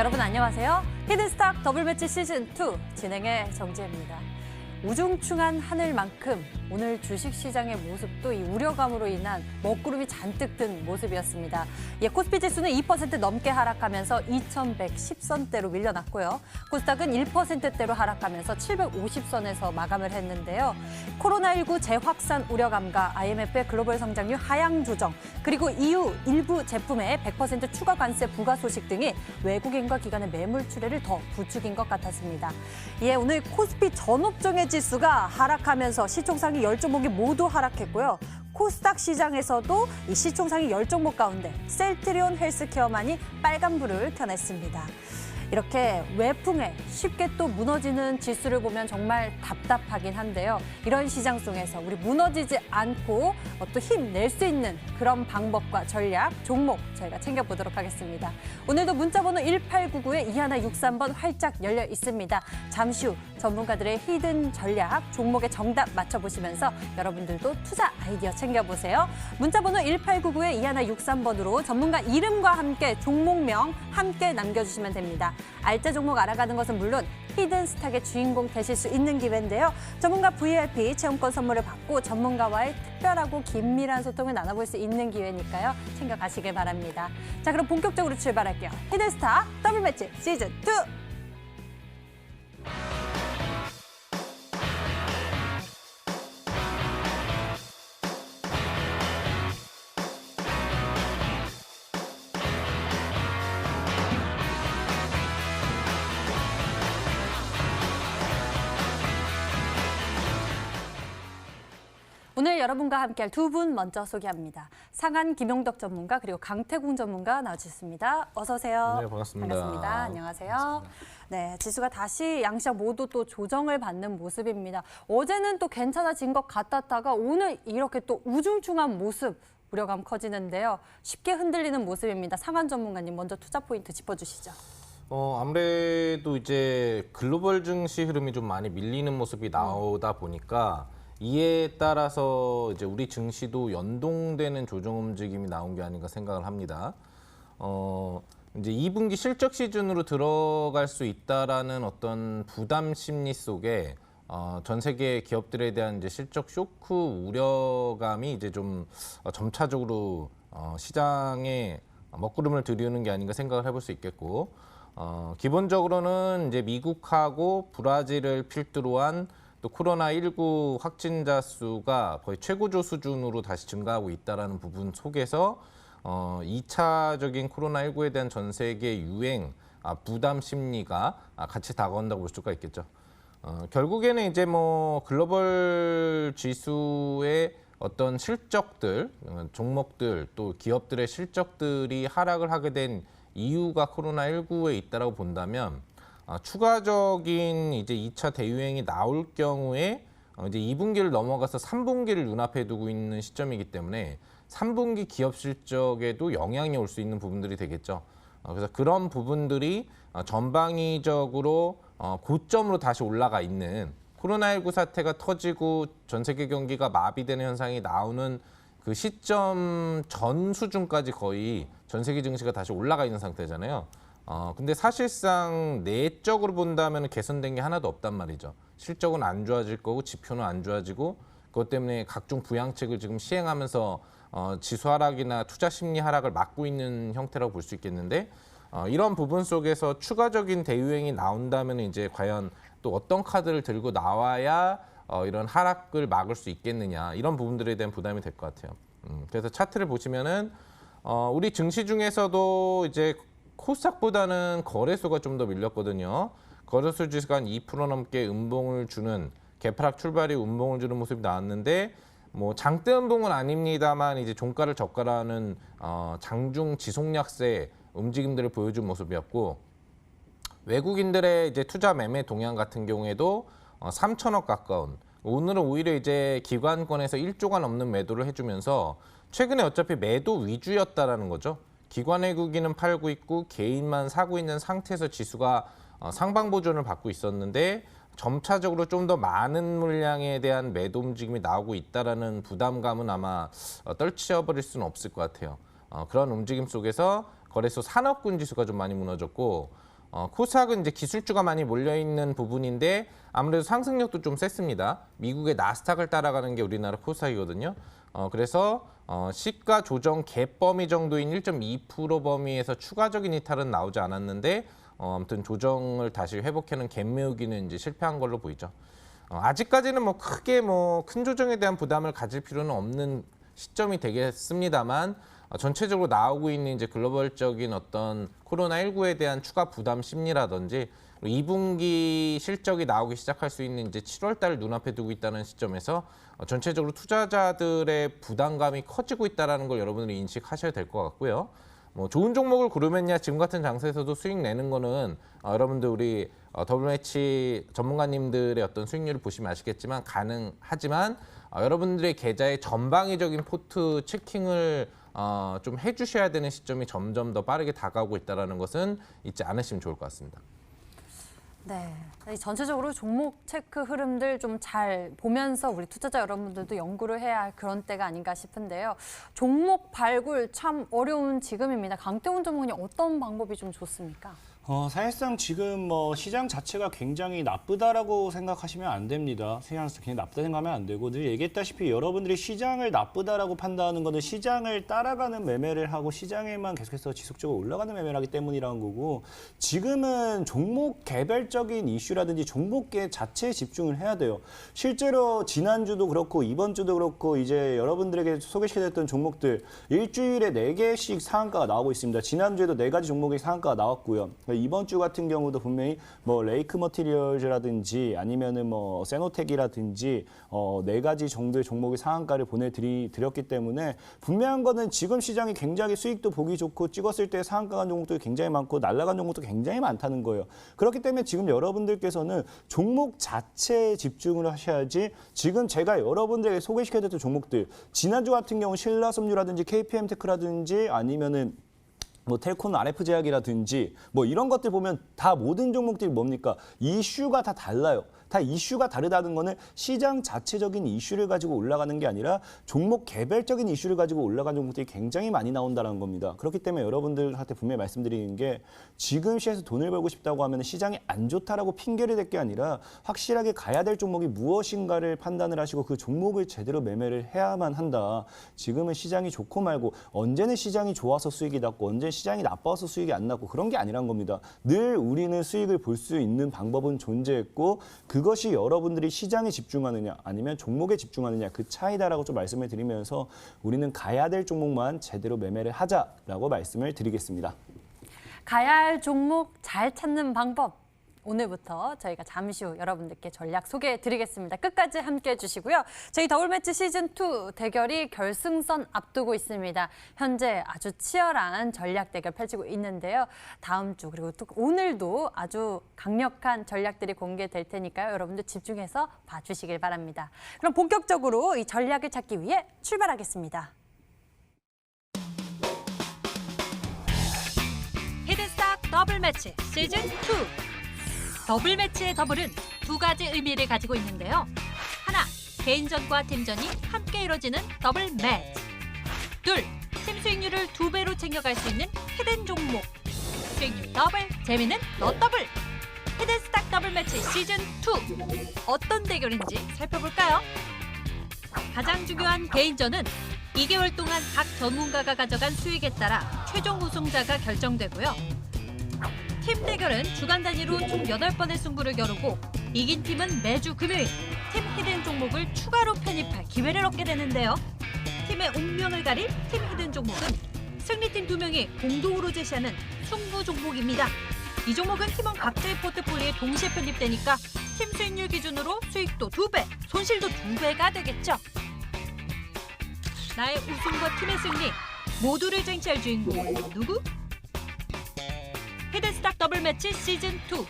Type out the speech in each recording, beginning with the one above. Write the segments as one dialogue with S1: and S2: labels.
S1: 여러분 안녕하세요. 히든스탁 더블매치 시즌2 진행의 정지혜입니다. 우중충한 하늘만큼 오늘 주식시장의 모습도 이 우려감으로 인한 먹구름이 잔뜩 든 모습이었습니다. 코스피 지수는 2% 넘게 하락하면서 2110선대로 밀려났고요. 코스닥은 1%대로 하락하면서 750선에서 마감을 했는데요. 코로나19 재확산 우려감과 IMF의 글로벌 성장률 하향 조정, 그리고 EU 일부 제품의 100% 추가 관세 부과 소식 등이 외국인과 기관의 매물 출회를 더 부추긴 것 같았습니다. 이에 오늘 코스피 전업종의 지수가 하락하면서 시총상위 10종목이 모두 하락했고요. 코스닥 시장에서도 이 시총상위 10종목 가운데 셀트리온 헬스케어만이 빨간불을 켜냈습니다. 이렇게 외풍에 쉽게 또 무너지는 지수를 보면 정말 답답하긴 한데요. 이런 시장 속에서 우리 무너지지 않고 또 힘낼 수 있는 그런 방법과 전략, 종목 저희가 챙겨보도록 하겠습니다. 오늘도 문자번호 1899에 2163번 활짝 열려 있습니다. 잠시 후 전문가들의 히든 전략, 종목의 정답 맞춰보시면서 여러분들도 투자 아이디어 챙겨보세요. 문자번호 1899에 2163번으로 전문가 이름과 함께 종목명 함께 남겨주시면 됩니다. 알짜 종목 알아가는 것은 물론 히든스탁의 주인공 되실 수 있는 기회인데요. 전문가 VIP 체험권 선물을 받고 전문가와의 특별하고 긴밀한 소통을 나눠볼 수 있는 기회니까요. 챙겨가시길 바랍니다. 자, 그럼 본격적으로 출발할게요. 히든스탁 더블매치 시즌2! 오늘 여러분과 함께할 두 분 먼저 소개합니다. 상한 김용덕 전문가 그리고 강태공 전문가 나와주셨습니다. 어서 오세요.
S2: 네, 반갑습니다.
S1: 반갑습니다. 안녕하세요.
S2: 반갑습니다.
S1: 네, 지수가 다시 양시장 모두 또 조정을 받는 모습입니다. 어제는 또 괜찮아진 것 같았다가 오늘 이렇게 또 우중충한 모습 우려감 커지는데요. 쉽게 흔들리는 모습입니다. 상한 전문가님 먼저 투자 포인트 짚어주시죠.
S2: 아무래도 이제 글로벌 증시 흐름이 좀 많이 밀리는 모습이 나오다 보니까 이에 따라서 이제 우리 증시도 연동되는 조정 움직임이 나온 게 아닌가 생각을 합니다. 이제 2분기 실적 시즌으로 들어갈 수 있다라는 어떤 부담 심리 속에 전 세계 기업들에 대한 이제 실적 쇼크 우려감이 이제 좀 점차적으로 시장에 먹구름을 들이우는 게 아닌가 생각을 해볼 수 있겠고, 기본적으로는 이제 미국하고 브라질을 필두로 한 또 코로나19 확진자 수가 거의 최고조 수준으로 다시 증가하고 있다는 부분 속에서 2차적인 코로나19에 대한 전 세계 유행 부담 심리가 같이 다가온다고 볼 수가 있겠죠. 결국에는 이제 뭐 글로벌 지수의 어떤 실적들, 종목들 또 기업들의 실적들이 하락을 하게 된 이유가 코로나19에 있다라고 본다면, 추가적인 이제 2차 대유행이 나올 경우에 이제 2분기를 넘어가서 3분기를 눈앞에 두고 있는 시점이기 때문에 3분기 기업 실적에도 영향이 올 수 있는 부분들이 되겠죠. 그래서 그런 부분들이 전방위적으로 고점으로 다시 올라가 있는, 코로나19 사태가 터지고 전 세계 경기가 마비되는 현상이 나오는 그 시점 전 수준까지 거의 전 세계 증시가 다시 올라가 있는 상태잖아요. 근데 사실상 내적으로 본다면 개선된 게 하나도 없단 말이죠. 실적은 안 좋아질 거고 지표는 안 좋아지고, 그것 때문에 각종 부양책을 지금 시행하면서 지수 하락이나 투자 심리 하락을 막고 있는 형태라고 볼 수 있겠는데, 이런 부분 속에서 추가적인 대유행이 나온다면 이제 과연 또 어떤 카드를 들고 나와야 이런 하락을 막을 수 있겠느냐, 이런 부분들에 대한 부담이 될 것 같아요. 그래서 차트를 보시면은 우리 증시 중에서도 이제 코스닥보다는 거래소가 좀 더 밀렸거든요. 거래소 지수가 한 2% 넘게 음봉을 주는, 개파락 출발이 음봉을 주는 모습이 나왔는데, 뭐 장대 음봉은 아닙니다만 이제 종가를 저가라는 장중 지속약세 움직임들을 보여준 모습이었고, 외국인들의 이제 투자 매매 동향 같은 경우에도 3천억 가까운, 오늘은 오히려 이제 기관권에서 1조가 넘는 매도를 해주면서 최근에 어차피 매도 위주였다라는 거죠. 기관 외국인은 팔고 있고 개인만 사고 있는 상태에서 지수가 상방 보존을 받고 있었는데, 점차적으로 좀 더 많은 물량에 대한 매도 움직임이 나오고 있다라는 부담감은 아마 떨치어버릴 수는 없을 것 같아요. 그런 움직임 속에서 거래소 산업군 지수가 좀 많이 무너졌고, 코스닥은 이제 기술주가 많이 몰려있는 부분인데 아무래도 상승력도 좀 셌습니다. 미국의 나스닥을 따라가는 게 우리나라 코스닥이거든요. 그래서 시가 조정 갭 범위 정도인 1.2% 범위에서 추가적인 이탈은 나오지 않았는데 아무튼 조정을 다시 회복하는 갭 메우기는 이제 실패한 걸로 보이죠. 아직까지는 뭐 크게 뭐 큰 조정에 대한 부담을 가질 필요는 없는 시점이 되겠습니다만 전체적으로 나오고 있는 이제 글로벌적인 어떤 코로나19에 대한 추가 부담 심리라든지 2분기 실적이 나오기 시작할 수 있는 이제 7월 달 눈앞에 두고 있다는 시점에서 전체적으로 투자자들의 부담감이 커지고 있다는 걸 여러분들이 인식하셔야 될 것 같고요. 뭐 좋은 종목을 고르면야 지금 같은 장세에서도 수익 내는 거는 여러분들 우리 더블매치 전문가님들의 어떤 수익률을 보시면 아시겠지만 가능하지만 여러분들의 계좌의 전방위적인 포트 체킹을 좀 해주셔야 되는 시점이 점점 더 빠르게 다가오고 있다는 것은 잊지 않으시면 좋을 것 같습니다.
S1: 네, 전체적으로 종목 체크 흐름들 좀 잘 보면서 우리 투자자 여러분들도 연구를 해야 할 그런 때가 아닌가 싶은데요. 종목 발굴 참 어려운 지금입니다. 강태훈 전문가님 어떤 방법이 좀 좋습니까?
S3: 사실상 지금 뭐 시장 자체가 굉장히 나쁘다라고 생각하시면 안 됩니다. 시장 굉장히 나쁘다 생각하면 안 되고 늘 얘기했다시피 여러분들이 시장을 나쁘다라고 판단하는 거는 시장을 따라가는 매매를 하고 시장에만 계속해서 지속적으로 올라가는 매매를 하기 때문이라는 거고 지금은 종목 개별적인 이슈라든지 종목계 자체에 집중을 해야 돼요. 실제로 지난주도 그렇고 이번 주도 그렇고 이제 여러분들에게 소개시켜드렸던 종목들 일주일에 4개씩 상한가가 나오고 있습니다. 지난주에도 4가지 종목의 상한가가 나왔고요. 이번 주 같은 경우도 분명히 뭐 레이크 머티리얼즈라든지 아니면은 뭐 세노텍이라든지 4가지 정도의 종목의 상한가를 보내드렸기 때문에 분명한 거는 지금 시장이 굉장히 수익도 보기 좋고 찍었을 때 상한가 간 종목도 굉장히 많고 날아간 종목도 굉장히 많다는 거예요. 그렇기 때문에 지금 여러분들께서는 종목 자체에 집중을 하셔야지 지금 제가 여러분들에게 소개시켜드렸던 종목들 지난주 같은 경우 신라섬유라든지 KPM테크라든지 아니면은 뭐 텔코는 RF제약이라든지 뭐 이런 것들 보면 다 모든 종목들이 뭡니까? 이슈가 다 달라요. 다 이슈가 다르다는 거는 시장 자체적인 이슈를 가지고 올라가는 게 아니라 종목 개별적인 이슈를 가지고 올라가는 종목들이 굉장히 많이 나온다는 겁니다. 그렇기 때문에 여러분들한테 분명히 말씀드리는 게 지금 시에서 돈을 벌고 싶다고 하면 시장이 안 좋다라고 핑계를 댈 게 아니라 확실하게 가야 될 종목이 무엇인가를 판단을 하시고 그 종목을 제대로 매매를 해야만 한다. 지금은 시장이 좋고 말고 언제는 시장이 좋아서 수익이 났고 언제는 시장이 나빠서 수익이 안 났고 그런 게 아니란 겁니다. 늘 우리는 수익을 볼 수 있는 방법은 존재했고 그것이 여러분들이 시장에 집중하느냐 아니면 종목에 집중하느냐 그 차이다라고 좀 말씀을 드리면서 우리는 가야 될 종목만 제대로 매매를 하자라고 말씀을 드리겠습니다.
S1: 가야 할 종목 잘 찾는 방법. 오늘부터 저희가 잠시 후 여러분들께 전략 소개해드리겠습니다. 끝까지 함께해 주시고요. 저희 더블매치 시즌2 대결이 결승선 앞두고 있습니다. 현재 아주 치열한 전략 대결 펼치고 있는데요. 다음 주 그리고 또 오늘도 아주 강력한 전략들이 공개될 테니까요. 여러분들 집중해서 봐주시길 바랍니다. 그럼 본격적으로 이 전략을 찾기 위해 출발하겠습니다.
S4: 히든스탁 더블매치 시즌2 더블매치의 더블은 2가지 의미를 가지고 있는데요. 하나, 개인전과 팀전이 함께 이뤄지는 더블 매치. 둘, 팀 수익률을 2배로 챙겨갈 수 있는 히든 종목. 수익률 더블, 재미는 너 더블. 히든스탁 더블매치 시즌2. 어떤 대결인지 살펴볼까요? 가장 중요한 개인전은 2개월 동안 각 전문가가 가져간 수익에 따라 최종 우승자가 결정되고요. 팀 대결은 주간 단위로 총 8번의 승부를 겨루고 이긴 팀은 매주 금요일 팀 히든 종목을 추가로 편입할 기회를 얻게 되는데요. 팀의 운명을 가릴 팀 히든 종목은 승리팀 2명이 공동으로 제시하는 승부 종목입니다. 이 종목은 팀원 각자의 포트폴리오에 동시에 편입되니까 팀 수익률 기준으로 수익도 2배, 손실도 2배가 되겠죠. 나의 우승과 팀의 승리 모두를 쟁취할 주인공은 누구? 히든스탁 더블매치 시즌2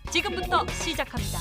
S4: 지금부터 시작합니다.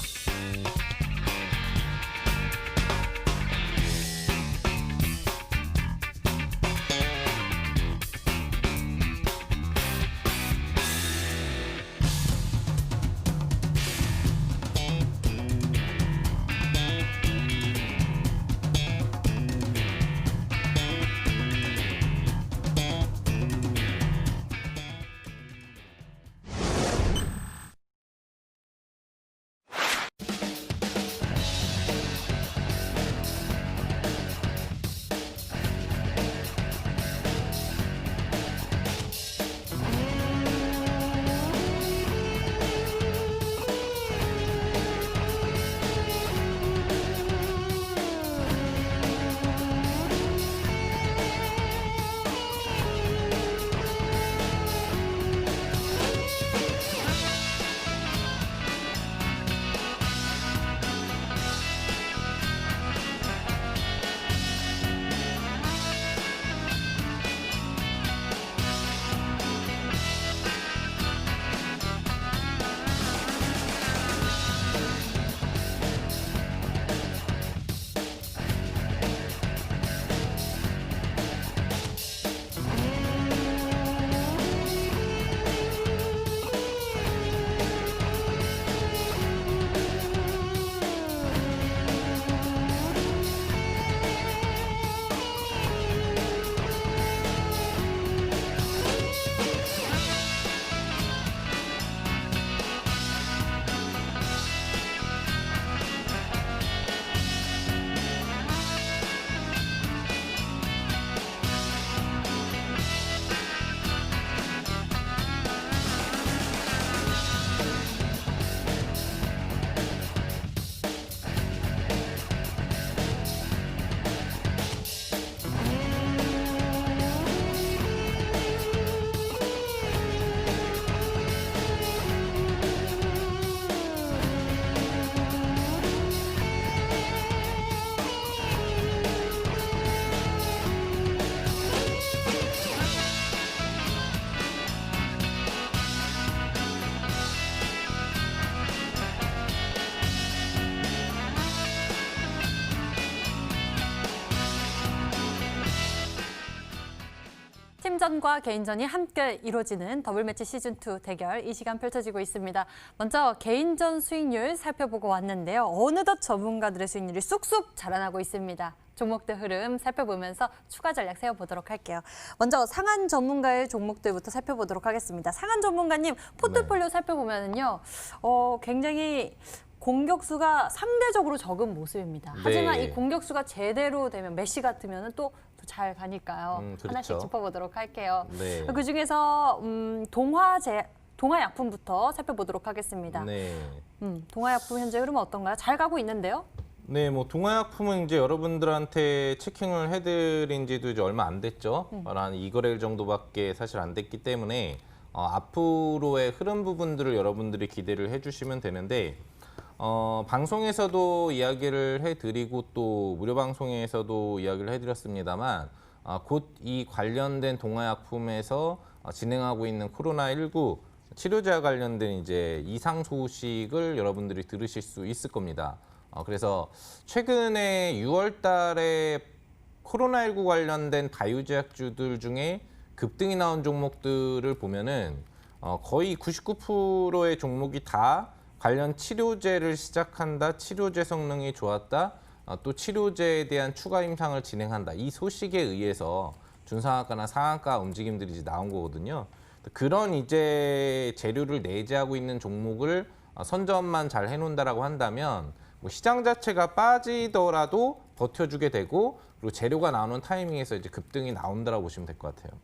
S1: 팀전과 개인전이 함께 이루어지는 더블매치 시즌2 대결 이 시간 펼쳐지고 있습니다. 먼저 개인전 수익률 살펴보고 왔는데요. 어느덧 전문가들의 수익률이 쑥쑥 자라나고 있습니다. 종목들 흐름 살펴보면서 추가 전략 세워보도록 할게요. 먼저 상한 전문가의 종목들부터 살펴보도록 하겠습니다. 상한 전문가님 포트폴리오 살펴보면요, 굉장히 공격수가 상대적으로 적은 모습입니다. 하지만
S2: 네.
S1: 이 공격수가 제대로 되면 메시 같으면 또 잘 가니까요.
S2: 그렇죠.
S1: 하나씩 짚어보도록 할게요.
S2: 네.
S1: 그중에서 동화약품부터 살펴보도록 하겠습니다.
S2: 네.
S1: 동화약품 현재 흐름은 어떤가요? 잘 가고 있는데요.
S2: 네, 뭐 동화약품은 이제 여러분들한테 체킹을 해드린 지도 이제 얼마 안 됐죠. 한 2거래일 정도밖에 사실 안 됐기 때문에 앞으로의 흐름 부분들을 여러분들이 기대를 해주시면 되는데, 방송에서도 이야기를 해드리고 또 무료 방송에서도 이야기를 해드렸습니다만, 곧 이 관련된 동화약품에서 진행하고 있는 코로나19 치료제와 관련된 이제 이상 소식을 여러분들이 들으실 수 있을 겁니다. 그래서 최근에 6월 달에 코로나19 관련된 바이오제약주들 중에 급등이 나온 종목들을 보면은 거의 99%의 종목이 다 관련 치료제를 시작한다, 치료제 성능이 좋았다, 또 치료제에 대한 추가 임상을 진행한다. 이 소식에 의해서 준상한가나 상한가 움직임들이 이제 나온 거거든요. 그런 이제 재료를 내재하고 있는 종목을 선점만 잘 해놓는다라고 한다면 뭐 시장 자체가 빠지더라도 버텨주게 되고, 그리고 재료가 나오는 타이밍에서 이제 급등이 나온다라고 보시면 될 것 같아요.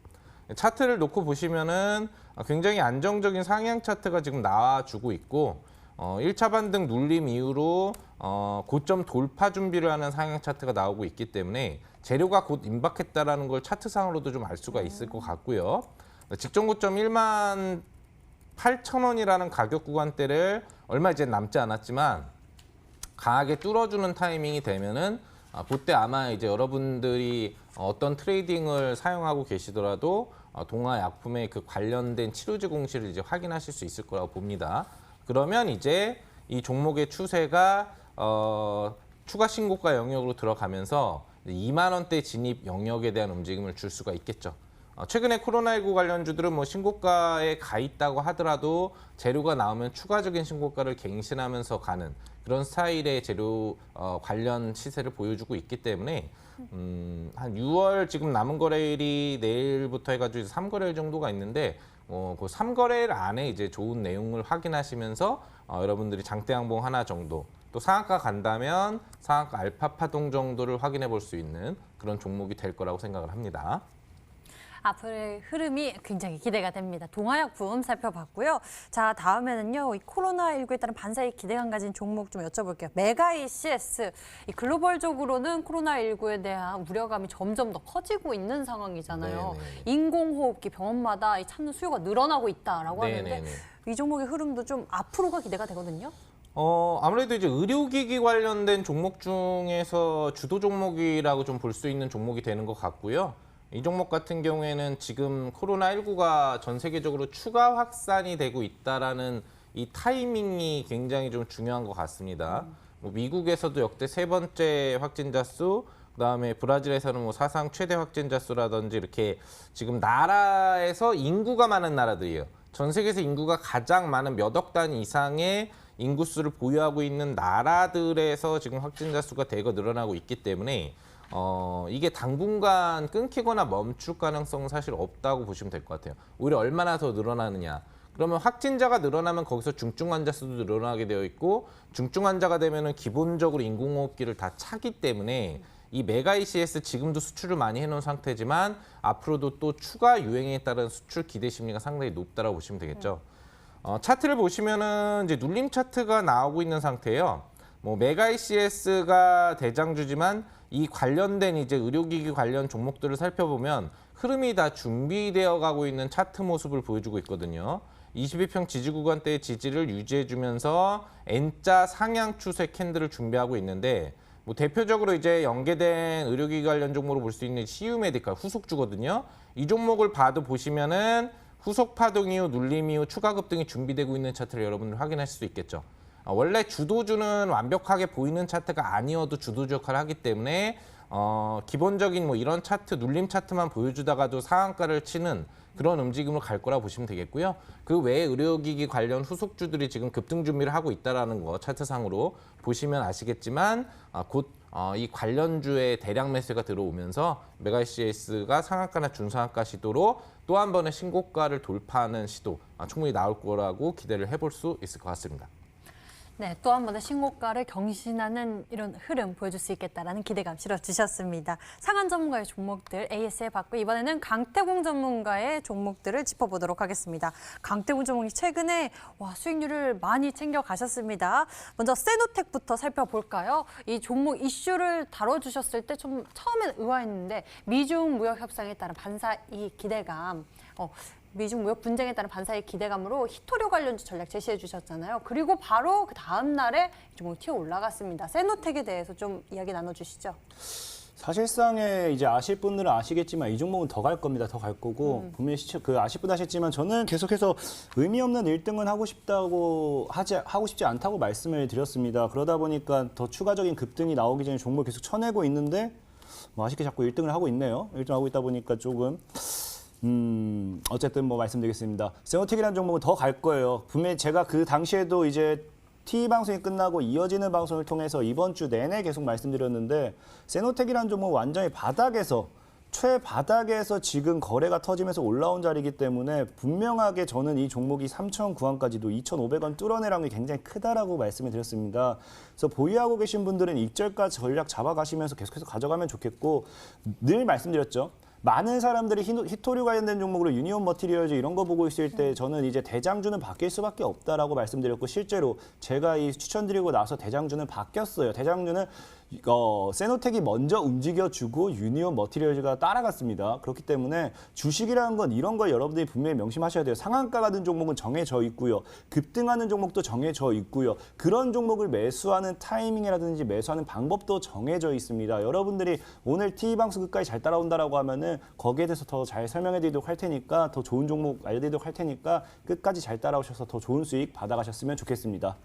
S2: 차트를 놓고 보시면은 굉장히 안정적인 상향 차트가 지금 나와주고 있고, 1차 반등 눌림 이후로 고점 돌파 준비를 하는 상향 차트가 나오고 있기 때문에 재료가 곧 임박했다라는 걸 차트상으로도 좀 알 수가 있을 것 같고요. 직전 고점 18,000원이라는 가격 구간대를 얼마 이제 남지 않았지만 강하게 뚫어주는 타이밍이 되면은 그때 아마 이제 여러분들이 어떤 트레이딩을 사용하고 계시더라도 동화약품의 그 관련된 치료제 공시를 이제 확인하실 수 있을 거라고 봅니다. 그러면 이제 이 종목의 추세가 추가 신고가 영역으로 들어가면서 2만 원대 진입 영역에 대한 움직임을 줄 수가 있겠죠. 최근에 코로나19 관련주들은 뭐 신고가에 가 있다고 하더라도 재료가 나오면 추가적인 신고가를 갱신하면서 가는 그런 스타일의 재료 관련 시세를 보여주고 있기 때문에 한 6월 지금 남은 거래일이 내일부터 해가지고 3거래일 정도가 있는데 그 3거래일 안에 이제 좋은 내용을 확인하시면서 여러분들이 장대 양봉 하나 정도, 또 상한가 간다면 상한가 알파 파동 정도를 확인해 볼 수 있는 그런 종목이 될 거라고 생각을 합니다.
S1: 앞으로의 흐름이 굉장히 기대가 됩니다. 동화약품 살펴봤고요. 자, 다음에는요, 이 코로나19에 따른 반사의 기대감 가진 종목 좀 여쭤볼게요. 메가 ECS, 이 글로벌적으로는 코로나19에 대한 우려감이 점점 더 커지고 있는 상황이잖아요.
S2: 네네.
S1: 인공호흡기 병원마다 이 찾는 수요가 늘어나고 있다라고 하는데
S2: 네네네.
S1: 이 종목의 흐름도 좀 앞으로가 기대가 되거든요.
S2: 아무래도 이제 의료기기 관련된 종목 중에서 주도 종목이라고 좀 볼 수 있는 종목이 되는 것 같고요. 이 종목 같은 경우에는 지금 코로나19가 전 세계적으로 추가 확산이 되고 있다라는 이 타이밍이 굉장히 좀 중요한 것 같습니다. 뭐 미국에서도 역대 3번째 확진자 수, 그다음에 브라질에서는 뭐 사상 최대 확진자 수라든지 이렇게 지금 나라에서 인구가 많은 나라들이에요. 전 세계에서 인구가 가장 많은 몇 억 단위 이상의 인구수를 보유하고 있는 나라들에서 지금 확진자 수가 대거 늘어나고 있기 때문에 이게 당분간 끊기거나 멈출 가능성은 사실 없다고 보시면 될 것 같아요. 오히려 얼마나 더 늘어나느냐. 그러면 확진자가 늘어나면 거기서 중증 환자 수도 늘어나게 되어 있고, 중증 환자가 되면은 기본적으로 인공호흡기를 다 차기 때문에 이 메가 ECS 지금도 수출을 많이 해놓은 상태지만 앞으로도 또 추가 유행에 따른 수출 기대 심리가 상당히 높다라고 보시면 되겠죠. 차트를 보시면은 이제 눌림 차트가 나오고 있는 상태예요. 뭐 메가 ECS가 대장주지만 이 관련된 이제 의료기기 관련 종목들을 살펴보면 흐름이 다 준비되어 가고 있는 차트 모습을 보여주고 있거든요. 22평 지지 구간대의 지지를 유지해주면서 N자 상향 추세 캔들을 준비하고 있는데, 뭐 대표적으로 이제 연계된 의료기기 관련 종목으로 볼 수 있는 CU-메디칼 후속주거든요. 이 종목을 봐도 보시면은 후속 파동 이후 눌림 이후 추가 급등이 준비되고 있는 차트를 여러분들 확인하실 수 있겠죠. 원래 주도주는 완벽하게 보이는 차트가 아니어도 주도주 역할을 하기 때문에 기본적인 뭐 이런 차트, 눌림 차트만 보여주다가도 상한가를 치는 그런 움직임으로 갈 거라 보시면 되겠고요. 그 외에 의료기기 관련 후속주들이 지금 급등 준비를 하고 있다라는 거 차트상으로 보시면 아시겠지만 곧 이 관련주의 대량 매수가 들어오면서 메가시에스가 상한가나 중상한가 시도로 또 한 번의 신고가를 돌파하는 시도 충분히 나올 거라고 기대를 해볼 수 있을 것 같습니다.
S1: 네, 또 한 번의 신고가를 경신하는 이런 흐름 보여줄 수 있겠다라는 기대감 실어주셨습니다. 상한 전문가의 종목들 AS에 받고 이번에는 강태공 전문가의 종목들을 짚어보도록 하겠습니다. 강태공 전문가이 최근에 수익률을 많이 챙겨가셨습니다. 먼저 세노텍부터 살펴볼까요? 이 종목 이슈를 다뤄주셨을 때 좀 처음엔 의아했는데 미중 무역 협상에 따른 반사이익 기대감, 미중 무역 분쟁에 따른 반사의 기대감으로 히토류 관련주 전략 제시해 주셨잖아요. 그리고 바로 그 다음 날에 종목 튀어 올라갔습니다. 세노텍에 대해서 좀 이야기 나눠주시죠.
S3: 사실상에 이제 아실 분들은 아시겠지만 이 종목은 더 갈 겁니다. 더 갈 거고 분명히 아실 분 아셨지만 저는 계속해서 의미 없는 1등은 하고 싶지 않다고 말씀을 드렸습니다. 그러다 보니까 더 추가적인 급등이 나오기 전에 종목을 계속 쳐내고 있는데 아쉽게 자꾸 1등을 하고 있네요. 1등 하고 있다 보니까 조금 어쨌든 말씀드리겠습니다. 세노텍이라는 종목은 더 갈 거예요. 분명히 제가 그 당시에도 이제 TV 방송이 끝나고 이어지는 방송을 통해서 이번 주 내내 계속 말씀드렸는데 세노텍이라는 종목은 완전히 최바닥에서 지금 거래가 터지면서 올라온 자리이기 때문에 분명하게 저는 이 종목이 3,009원까지도 2,500원 뚫어내라는 게 굉장히 크다라고 말씀을 드렸습니다. 그래서 보유하고 계신 분들은 익절가 전략 잡아가시면서 계속해서 가져가면 좋겠고 늘 말씀드렸죠. 많은 사람들이 히토류 관련된 종목으로 유니온 머티리얼즈 이런 거 보고 있을 때 저는 이제 대장주는 바뀔 수밖에 없다라고 말씀드렸고 실제로 제가 이 추천드리고 나서 대장주는 바뀌었어요. 대장주는 세노텍이 먼저 움직여주고 유니온 머티리얼즈가 따라갔습니다. 그렇기 때문에 주식이라는 건 이런 걸 여러분들이 분명히 명심하셔야 돼요. 상한가 가는 종목은 정해져 있고요. 급등하는 종목도 정해져 있고요. 그런 종목을 매수하는 타이밍이라든지 매수하는 방법도 정해져 있습니다. 여러분들이 오늘 TV방송 끝까지 잘 따라온다라고 하면은 거기에 대해서 더 잘 설명해 드리도록 할 테니까 더 좋은 종목 알려드리도록 할 테니까 끝까지 잘 따라오셔서 더 좋은 수익 받아가셨으면 좋겠습니다.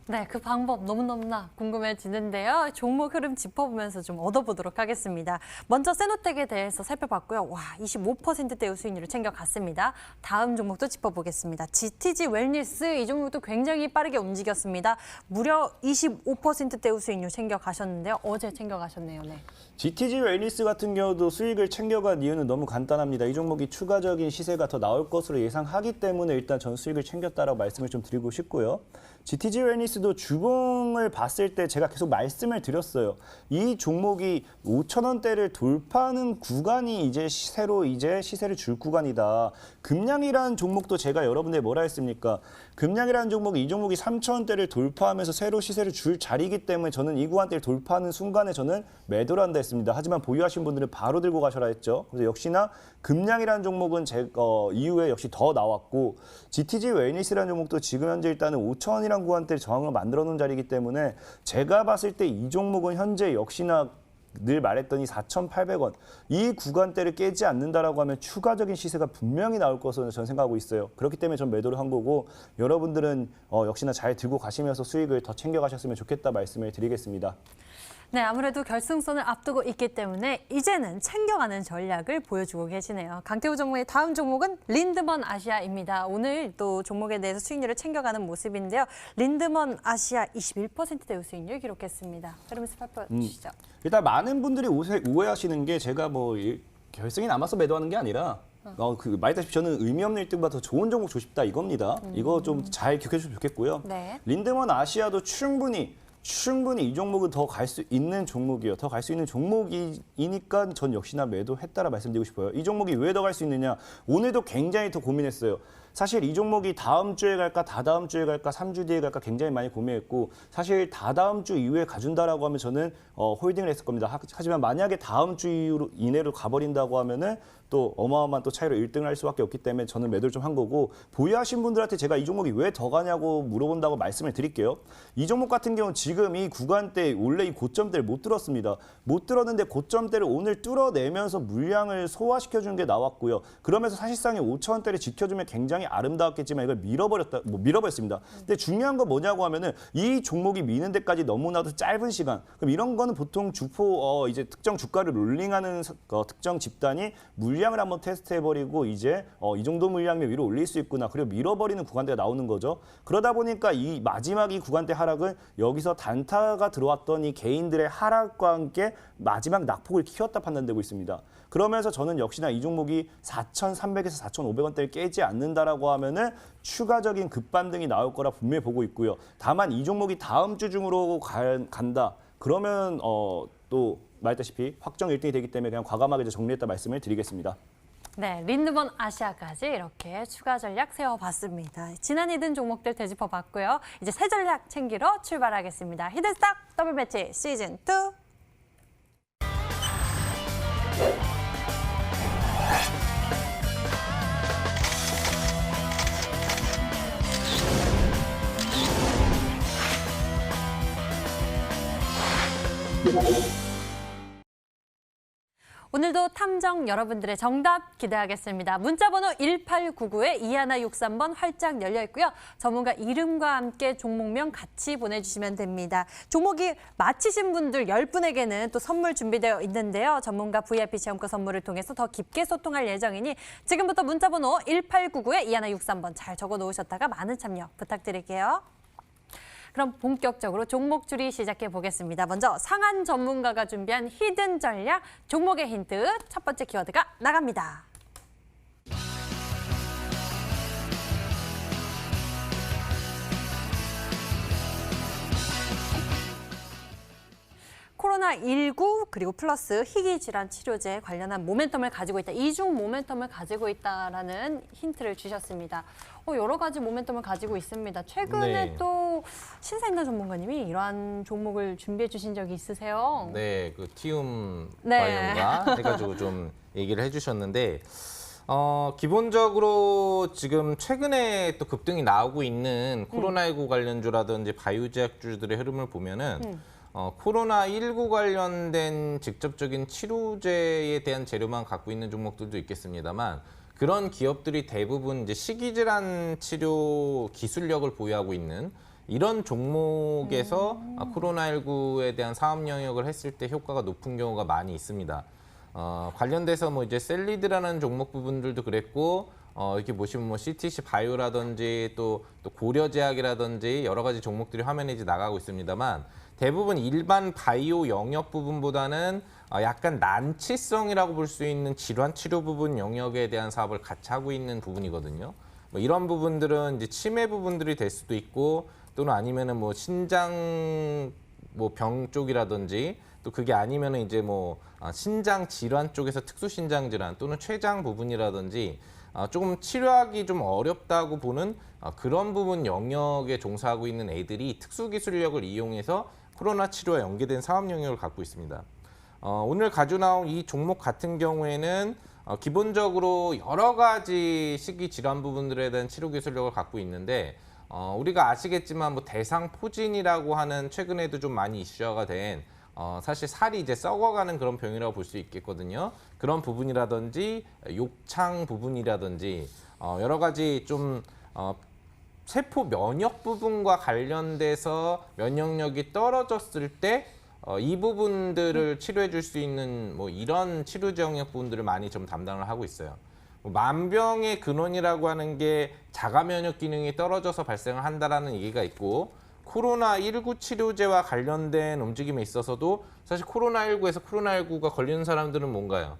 S1: 네, 그 방법 너무너무나 궁금해지는데요. 종목 흐름 짚어보면서 좀 얻어보도록 하겠습니다. 먼저 세노텍에 대해서 살펴봤고요. 25%대의 수익률을 챙겨갔습니다. 다음 종목도 짚어보겠습니다. GTG 웰니스 이 종목도 굉장히 빠르게 움직였습니다. 무려 25%대의 수익률 챙겨가셨는데요. 어제 챙겨가셨네요. 네.
S3: GTG 웰니스 같은 경우도 수익을 챙겨간 이유는 너무 간단합니다. 이 종목이 추가적인 시세가 더 나올 것으로 예상하기 때문에 일단 전 수익을 챙겼다라고 말씀을 좀 드리고 싶고요. GTG 웰니스도 주봉을 봤을 때 제가 계속 말씀을 드렸어요. 이 종목이 5,000원대를 돌파하는 구간이 이제 시세를 줄 구간이다. 금량이라는 종목도 제가 여러분들 뭐라 했습니까? 금량이라는 종목이 이 종목이 3,000원대를 돌파하면서 새로 시세를 줄 자리이기 때문에 저는 이 구간대를 돌파하는 순간에 저는 매도를 한다 했습니다. 하지만 보유하신 분들은 바로 들고 가셔라 했죠. 그래서 역시나 금량이라는 종목은 이후에 역시 더 나왔고 GTG 웰니스라는 종목도 지금 현재 일단은 5,000원이라는 구간대 저항을 만들어 놓은 자리이기 때문에 제가 봤을 때 이 종목은 현재 역시나 늘 말했더니 4,800원 이 구간대를 깨지 않는다라고 하면 추가적인 시세가 분명히 나올 것으로 저는 생각하고 있어요. 그렇기 때문에 전 매도를 한 거고 여러분들은 역시나 잘 들고 가시면서 수익을 더 챙겨가셨으면 좋겠다 말씀을 드리겠습니다.
S1: 네, 아무래도 결승선을 앞두고 있기 때문에 이제는 챙겨가는 전략을 보여주고 계시네요. 강태우 종목의 다음 종목은 린드먼 아시아입니다. 오늘 또 종목에 대해서 수익률을 챙겨가는 모습인데요. 린드먼 아시아 21%대의 수익률 기록했습니다. 흐름 살펴주시죠.
S3: 일단 많은 분들이 오해하시는 게 제가 결승이 남아서 매도하는 게 아니라 말했다시피 저는 의미 없는 1등보다 더 좋은 종목 주고 싶다 이겁니다. 이거 좀 잘 기억해 주시면 좋겠고요.
S1: 네.
S3: 린드먼 아시아도 충분히 이 종목은 더 갈 수 있는 종목이에요. 더 갈 수 있는 종목이니까 전 역시나 매도했다라 말씀드리고 싶어요. 이 종목이 왜 더 갈 수 있느냐. 오늘도 굉장히 더 고민했어요. 사실 이 종목이 다음 주에 갈까, 다다음 주에 갈까, 3주 뒤에 갈까 굉장히 많이 고민했고 사실 다다음 주 이후에 가준다라고 하면 저는 홀딩을 했을 겁니다. 하지만 만약에 다음 주 이내로 가버린다고 하면은 또 어마어마한 또 차이로 1등을 할 수밖에 없기 때문에 저는 매도를 좀 한 거고 보유하신 분들한테 제가 이 종목이 왜 더 가냐고 물어본다고 말씀을 드릴게요. 이 종목 같은 경우는 지금 이 구간대 원래 이 고점대를 못 뚫었습니다. 못 뚫었는데 고점대를 오늘 뚫어내면서 물량을 소화시켜주는 게 나왔고요. 그러면서 사실상의 5,000원대를 지켜주면 굉장히 굉장히 아름다웠겠지만 이걸 밀어버렸습니다. 근데 중요한 건 뭐냐고 하면은 이 종목이 미는 데까지 너무나도 짧은 시간. 그럼 이런 거는 보통 이제 특정 주가를 롤링하는 특정 집단이 물량을 한번 테스트해버리고 이제 이 정도 물량면 위로 올릴 수 있구나. 그리고 밀어버리는 구간대가 나오는 거죠. 그러다 보니까 이 마지막 이 구간대 하락은 여기서 단타가 들어왔던 이 개인들의 하락과 함께 마지막 낙폭을 키웠다 판단되고 있습니다. 그러면서 저는 역시나 이 종목이 4,300에서 4,500원대를 깨지 않는다라고 하면은 추가적인 급반등이 나올 거라 분명히 보고 있고요. 다만 이 종목이 다음 주 중으로 간다. 그러면 또 말했다시피 확정 1등이 되기 때문에 그냥 과감하게 정리했다 말씀을 드리겠습니다.
S1: 네, 린드본 아시아까지 이렇게 추가 전략 세워봤습니다. 지난 2등 종목들 되짚어봤고요. 이제 새 전략 챙기러 출발하겠습니다. 히든스탁 더블 매치 시즌 2. 오늘도 탐정 여러분들의 정답 기대하겠습니다. 문자번호 1899에 2163번 활짝 열려 있고요. 전문가 이름과 함께 종목명 같이 보내주시면 됩니다. 종목이 맞히신 분들 10분에게는 또 선물 준비되어 있는데요. 전문가 VIP 체험권 선물을 통해서 더 깊게 소통할 예정이니 지금부터 문자번호 1899에 2163번 잘 적어놓으셨다가 많은 참여 부탁드릴게요. 그럼 본격적으로 종목 추리 시작해 보겠습니다. 먼저 상한 전문가가 준비한 히든 전략, 종목의 힌트 첫 번째 키워드가 나갑니다. 코로나19 그리고 플러스 희귀 질환 치료제 관련한 모멘텀을 가지고 있다. 이중 모멘텀을 가지고 있다라는 힌트를 주셨습니다. 여러 가지 모멘텀을 가지고 있습니다. 최근에
S2: 네.
S1: 또 신사임당 전문가님이 이러한 종목을 준비해 주신 적이 있으세요?
S2: 네, 그 티움
S1: 네.
S2: 바이오인가 해가지고 좀 얘기를 해주셨는데 기본적으로 지금 최근에 또 급등이 나오고 있는 코로나19 관련주라든지 바이오제약주들의 흐름을 보면은 코로나19 관련된 직접적인 치료제에 대한 재료만 갖고 있는 종목들도 있겠습니다만 그런 기업들이 대부분 이제 식이질환 치료 기술력을 보유하고 있는 이런 종목에서 코로나19에 대한 사업 영역을 했을 때 효과가 높은 경우가 많이 있습니다. 관련돼서 뭐 이제 셀리드라는 종목 부분들도 그랬고 이렇게 보시면 뭐 CTC 바이오라든지 또 고려제약이라든지 여러 가지 종목들이 화면에 이제 나가고 있습니다만 대부분 일반 바이오 영역 부분보다는 약간 난치성이라고 볼 수 있는 질환 치료 부분 영역에 대한 사업을 같이 하고 있는 부분이거든요. 뭐 이런 부분들은 이제 치매 부분들이 될 수도 있고 또는 아니면은 뭐 신장 뭐 병 쪽이라든지 또 그게 아니면은 이제 뭐 신장 질환 쪽에서 특수 신장 질환 또는 췌장 부분이라든지 조금 치료하기 좀 어렵다고 보는 그런 부분 영역에 종사하고 있는 애들이 특수 기술력을 이용해서 코로나 치료와 연계된 사업 영역을 갖고 있습니다. 오늘 가지고 나온 이 종목 같은 경우에는 기본적으로 여러 가지 식이 질환 부분들에 대한 치료 기술력을 갖고 있는데 우리가 아시겠지만 뭐 대상포진이라고 하는 최근에도 좀 많이 이슈화가 된 사실 살이 이제 썩어가는 그런 병이라고 볼 수 있겠거든요. 그런 부분이라든지 욕창 부분이라든지 여러 가지 좀 세포 면역 부분과 관련돼서 면역력이 떨어졌을 때 이 부분들을 치료해 줄 수 있는 뭐 이런 치료제 영역 부분들을 많이 좀 담당을 하고 있어요. 만병의 근원이라고 하는 게 자가 면역 기능이 떨어져서 발생을 한다라는 얘기가 있고 코로나19 치료제와 관련된 움직임에 있어서도 사실 코로나19에서 코로나19가 걸리는 사람들은 뭔가요?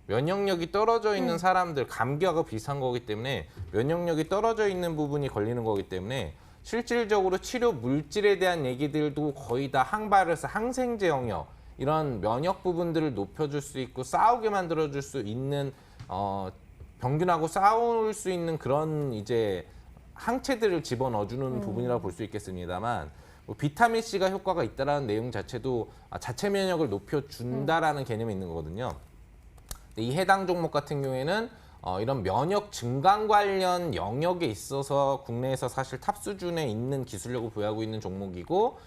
S2: 면역력이 떨어져 있는 사람들, 감기하고 비슷한 거기 때문에 면역력이 떨어져 있는 부분이 걸리는 거기 때문에 실질적으로 치료 물질에 대한 얘기들도 거의 다 항바이러스, 항생제 영역 이런 면역 부분들을 높여줄 수 있고 싸우게 만들어줄 수 있는 병균하고 싸울 수 있는 그런 이제 항체들을 집어넣어주는 부분이라고 볼 수 있겠습니다만 뭐 비타민 C가 효과가 있다라는 내용 자체도 자체 면역을 높여준다라는 개념이 있는 거거든요. 이 해당 종목 같은 경우에는 이런 면역 증강 관련 영역에 있어서 국내에서 사실 탑 수준에 있는 기술력을 보유하고 있는 종목이고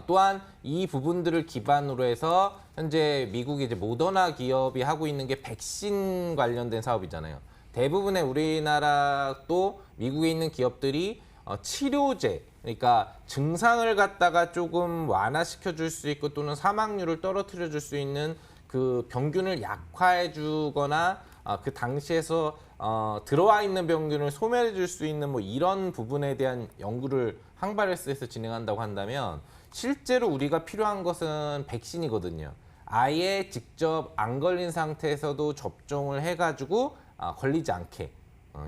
S2: 또한 이 부분들을 기반으로 해서 현재 미국의 이제 모더나 기업이 하고 있는 게 백신 관련된 사업이잖아요. 대부분의 우리나라 또 미국에 있는 기업들이 치료제, 그러니까 증상을 갖다가 조금 완화시켜 줄 수 있고 또는 사망률을 떨어뜨려 줄 수 있는 그 병균을 약화해 주거나 그 당시에서 들어와 있는 병균을 소멸해 줄 수 있는 뭐 이런 부분에 대한 연구를 항바이러스에서 진행한다고 한다면 실제로 우리가 필요한 것은 백신이거든요. 아예 직접 안 걸린 상태에서도 접종을 해가지고 걸리지 않게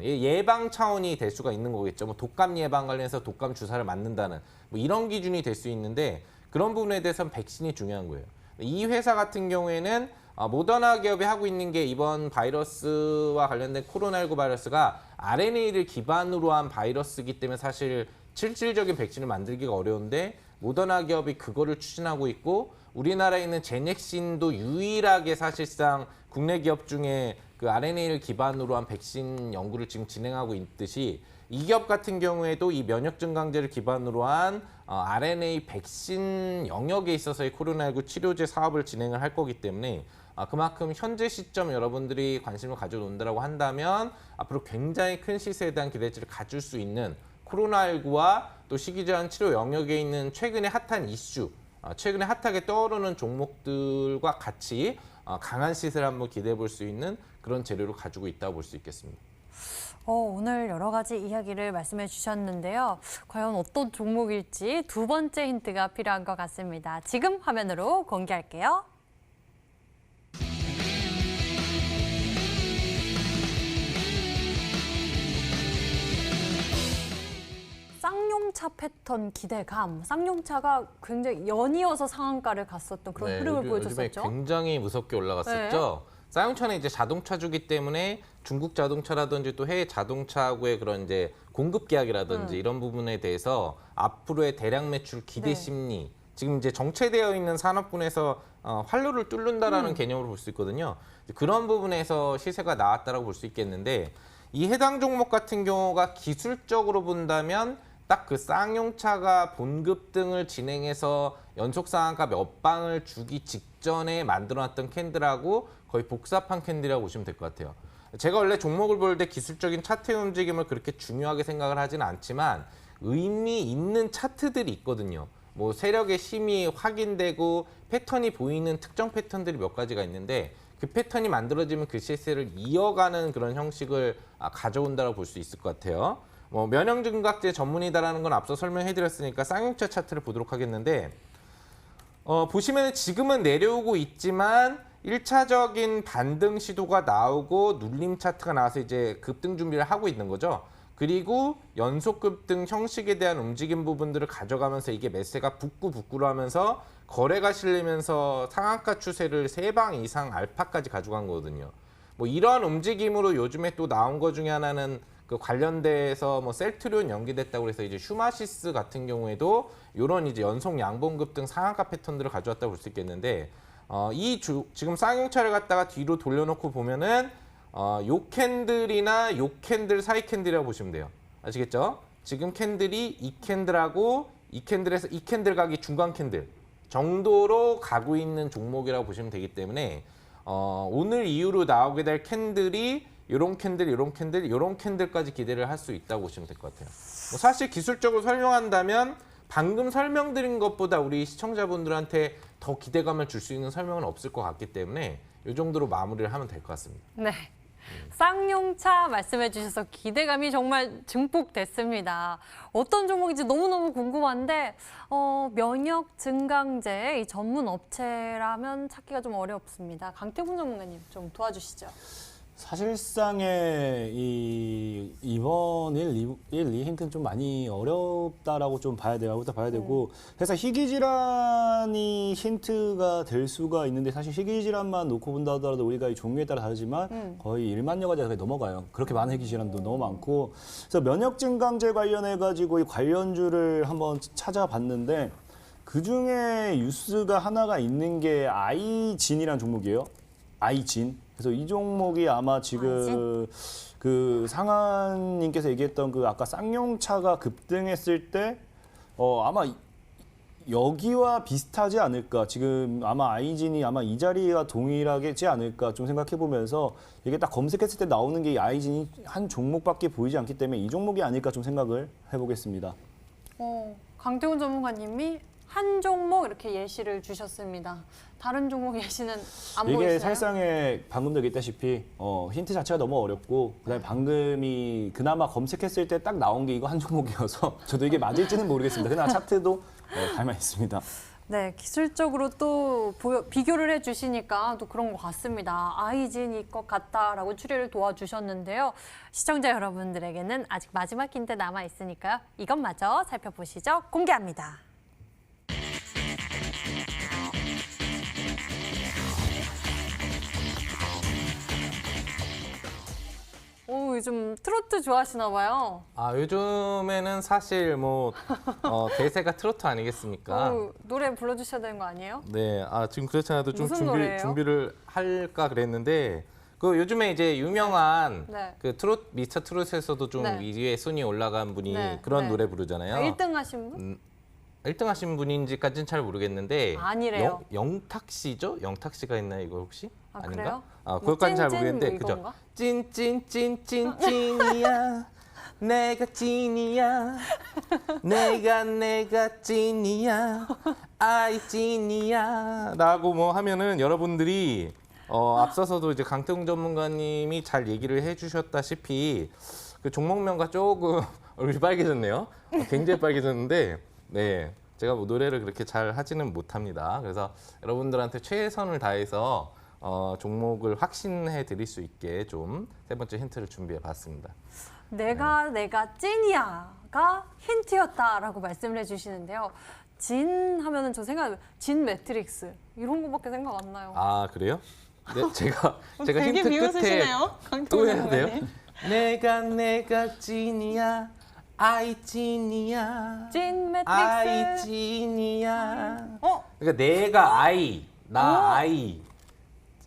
S2: 예방 차원이 될 수가 있는 거겠죠. 뭐 독감 예방 관련해서 독감 주사를 맞는다는 뭐 이런 기준이 될 수 있는데 그런 부분에 대해서는 백신이 중요한 거예요. 이 회사 같은 경우에는 모더나 기업이 하고 있는 게 이번 바이러스와 관련된 코로나19 바이러스가 RNA를 기반으로 한 바이러스이기 때문에 사실 실질적인 백신을 만들기가 어려운데 모더나 기업이 그거를 추진하고 있고 우리나라에 있는 제넥신도 유일하게 사실상 국내 기업 중에 그 RNA를 기반으로 한 백신 연구를 지금 진행하고 있듯이 이 기업 같은 경우에도 이 면역 증강제를 기반으로 한 RNA 백신 영역에 있어서의 코로나19 치료제 사업을 진행을 할 거기 때문에 그만큼 현재 시점 여러분들이 관심을 가져놓는다고 한다면 앞으로 굉장히 큰 시세에 대한 기대치를 가질 수 있는 코로나19와 또 식이질환 치료 영역에 있는 최근에 핫한 이슈, 최근에 핫하게 떠오르는 종목들과 같이 강한 시세를 한번 기대해 볼 수 있는 그런 재료를 가지고 있다고 볼 수 있겠습니다.
S1: 오늘 여러 가지 이야기를 말씀해 주셨는데요. 과연 어떤 종목일지 두 번째 힌트가 필요한 것 같습니다. 지금 화면으로 공개할게요. 쌍용차 패턴 기대감. 쌍용차가 굉장히 연이어서 상한가를 갔었던 그런 흐름을 보여줬었죠.
S2: 요즘에 굉장히 무섭게 올라갔었죠. 쌍용차는 이제 자동차주기 때문에 중국 자동차라든지 또 해외 자동차하고의 그런 이제 공급 계약이라든지 이런 부분에 대해서 앞으로의 대량 매출 기대 심리, 지금 이제 정체되어 있는 산업군에서 활로를 뚫는다라는 개념으로 볼 수 있거든요. 그런 부분에서 시세가 나왔다라고 볼 수 있겠는데 이 해당 종목 같은 경우가 기술적으로 본다면 딱 그 쌍용차가 본급 등을 진행해서 연속 상한가 몇 방을 주기 직전에 만들어놨던 캔들하고 거의 복사판 캔들이라고 보시면 될 것 같아요. 제가 원래 종목을 볼 때 기술적인 차트 움직임을 그렇게 중요하게 생각을 하지는 않지만 의미 있는 차트들이 있거든요. 뭐 세력의 힘이 확인되고 패턴이 보이는 특정 패턴들이 몇 가지가 있는데 그 패턴이 만들어지면 그 시세를 이어가는 그런 형식을 가져온다고 볼 수 있을 것 같아요. 뭐 면역증각제 전문이다라는 건 앞서 설명해드렸으니까 쌍용차 차트를 보도록 하겠는데 보시면 지금은 내려오고 있지만 1차적인 반등 시도가 나오고 눌림 차트가 나와서 이제 급등 준비를 하고 있는 거죠. 그리고 연속 급등 형식에 대한 움직임 부분들을 가져가면서 이게 매세가 북구로 하면서 거래가 실리면서 상한가 추세를 3방 이상 알파까지 가져간 거거든요. 뭐 이러한 움직임으로 요즘에 또 나온 것 중에 하나는 그 관련돼서 뭐 셀트리온 연기됐다고 해서 이제 슈마시스 같은 경우에도 이런 이제 연속 양봉급 등 상한가 패턴들을 가져왔다고 볼 수 있겠는데 지금 쌍용차를 갖다가 뒤로 돌려놓고 보면은 요 캔들이나 요 캔들 사이 캔들이라고 보시면 돼요. 아시겠죠? 지금 캔들이 이 캔들하고 이 캔들에서 이 캔들 가기 중간 캔들 정도로 가고 있는 종목이라고 보시면 되기 때문에 오늘 이후로 나오게 될 캔들이 요런 캔들, 요런 캔들, 요런 캔들까지 기대를 할 수 있다고 보시면 될 것 같아요. 뭐 사실 기술적으로 설명한다면 방금 설명드린 것보다 우리 시청자분들한테 더 기대감을 줄 수 있는 설명은 없을 것 같기 때문에 이 정도로 마무리를 하면 될 것 같습니다.
S1: 네. 쌍용차 말씀해 주셔서 기대감이 정말 증폭됐습니다. 어떤 종목인지 너무너무 궁금한데 면역 증강제 이 전문 업체라면 찾기가 좀 어렵습니다. 강태훈 전문가님 좀 도와주시죠.
S3: 사실상의 이번 1, 2 힌트는 좀 많이 어렵다라고 좀 봐야 돼요. 부터 봐야 되고. 그래서 희귀질환이 힌트가 될 수가 있는데 사실 희귀질환만 놓고 본다 하더라도 우리가 이 종류에 따라 다르지만 거의 1만여 가지가 넘어가요. 그렇게 많은 희귀질환도 너무 많고. 그래서 면역증강제 관련해가지고 이 관련주를 한번 찾아봤는데 그중에 뉴스가 하나가 있는 게 아이진이라는 종목이에요. 아이진. 그래서 이 종목이 아마 지금 그 상한님께서 얘기했던 그 아까 쌍용차가 급등했을 때 아마 여기와 비슷하지 않을까. 지금 아마 아이진이 아마 이 자리와 동일하겠지 않을까 좀 생각해 보면서 이게 딱 검색했을 때 나오는 게 이 아이진이 한 종목밖에 보이지 않기 때문에 이 종목이 아닐까 좀 생각을 해보겠습니다.
S1: 강태훈 전문가님이 한 종목 이렇게 예시를 주셨습니다. 다른 종목 예시는 안
S3: 이게
S1: 보이시나요?
S3: 사실상에 방금도 얘기했다시피 힌트 자체가 너무 어렵고 그다음에 방금이 그나마 검색했을 때 딱 나온 게 이거 한 종목이어서 저도 이게 맞을지는 모르겠습니다. 그러나 차트도 닮아 있습니다.
S1: 네, 기술적으로 또 비교를 해주시니까 또 그런 것 같습니다. 아이진일 것 같다라고 추리를 도와주셨는데요. 시청자 여러분들에게는 아직 마지막 힌트 남아 있으니까요. 이것마저 살펴보시죠. 공개합니다. 오, 요즘 트로트 좋아하시나 봐요.
S2: 아, 요즘에는 사실 뭐 대세가 트로트 아니겠습니까?
S1: 노래 불러주셔야 되는 거 아니에요?
S2: 네, 지금 그렇지 않아도 좀
S1: 무슨 노래예요?
S2: 준비를 할까 그랬는데 그 요즘에 이제 유명한
S1: 네.
S2: 그 미스터 트롯에서도 좀
S1: 네.
S2: 위에 순위 올라간 분이
S1: 네,
S2: 그런
S1: 네.
S2: 노래 부르잖아요.
S1: 1등 하신 분?
S2: 1등 하신 분인지까지는 잘 모르겠는데
S1: 아니래요.
S2: 영탁 씨죠? 영탁 씨가 있나요, 이거 혹시?
S1: 아,
S2: 아닌가?
S1: 그래요?
S2: 그것까지는 잘
S1: 찐찐
S2: 모르겠는데
S1: 뭐
S2: 그죠?
S1: 이건가?
S2: 찐찐찐찐찐이야. 내가 찐이야. 내가 찐이야. 아이 찐이야. 라고 뭐 하면은 여러분들이 앞서서도 이제 강태웅 전문가님이 잘 얘기를 해주셨다시피 그 종목명과 조금 얼굴이 빨개졌네요. 굉장히 빨개졌는데, 네. 제가 뭐 노래를 그렇게 잘 하지는 못합니다. 그래서 여러분들한테 최선을 다해서 종목을 확신해 드릴 수 있게 좀 세 번째 힌트를 준비해 봤습니다.
S1: 내가 찐이야가 힌트였다라고 말씀을 해주시는데요. 진 하면은 저 진 매트릭스 이런 거밖에 생각 안 나요.
S2: 아, 그래요? 네, 제가
S1: 되게
S2: 힌트 끝에
S1: 비웃으시네요,
S2: 또 해야 돼요?
S1: 전문가님.
S2: 내가 찐이야. 아이 찐이야.
S1: 찐 매트릭스.
S2: 아이 찐이야. 그러니까 나
S1: 오.
S2: 아이.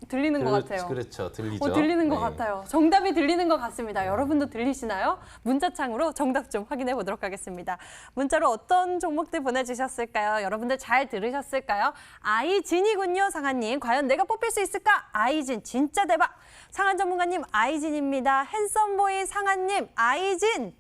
S1: 들리는 것 같아요.
S2: 그렇죠. 들리죠.
S1: 들리는 것
S2: 네.
S1: 같아요. 정답이 들리는 것 같습니다. 여러분도 들리시나요? 문자창으로 정답 좀 확인해 보도록 하겠습니다. 문자로 어떤 종목들 보내주셨을까요? 여러분들 잘 들으셨을까요? 아이진이군요, 상한님. 과연 내가 뽑힐 수 있을까? 아이진 진짜 대박. 상한 전문가님 아이진입니다. 핸섬보이 상한님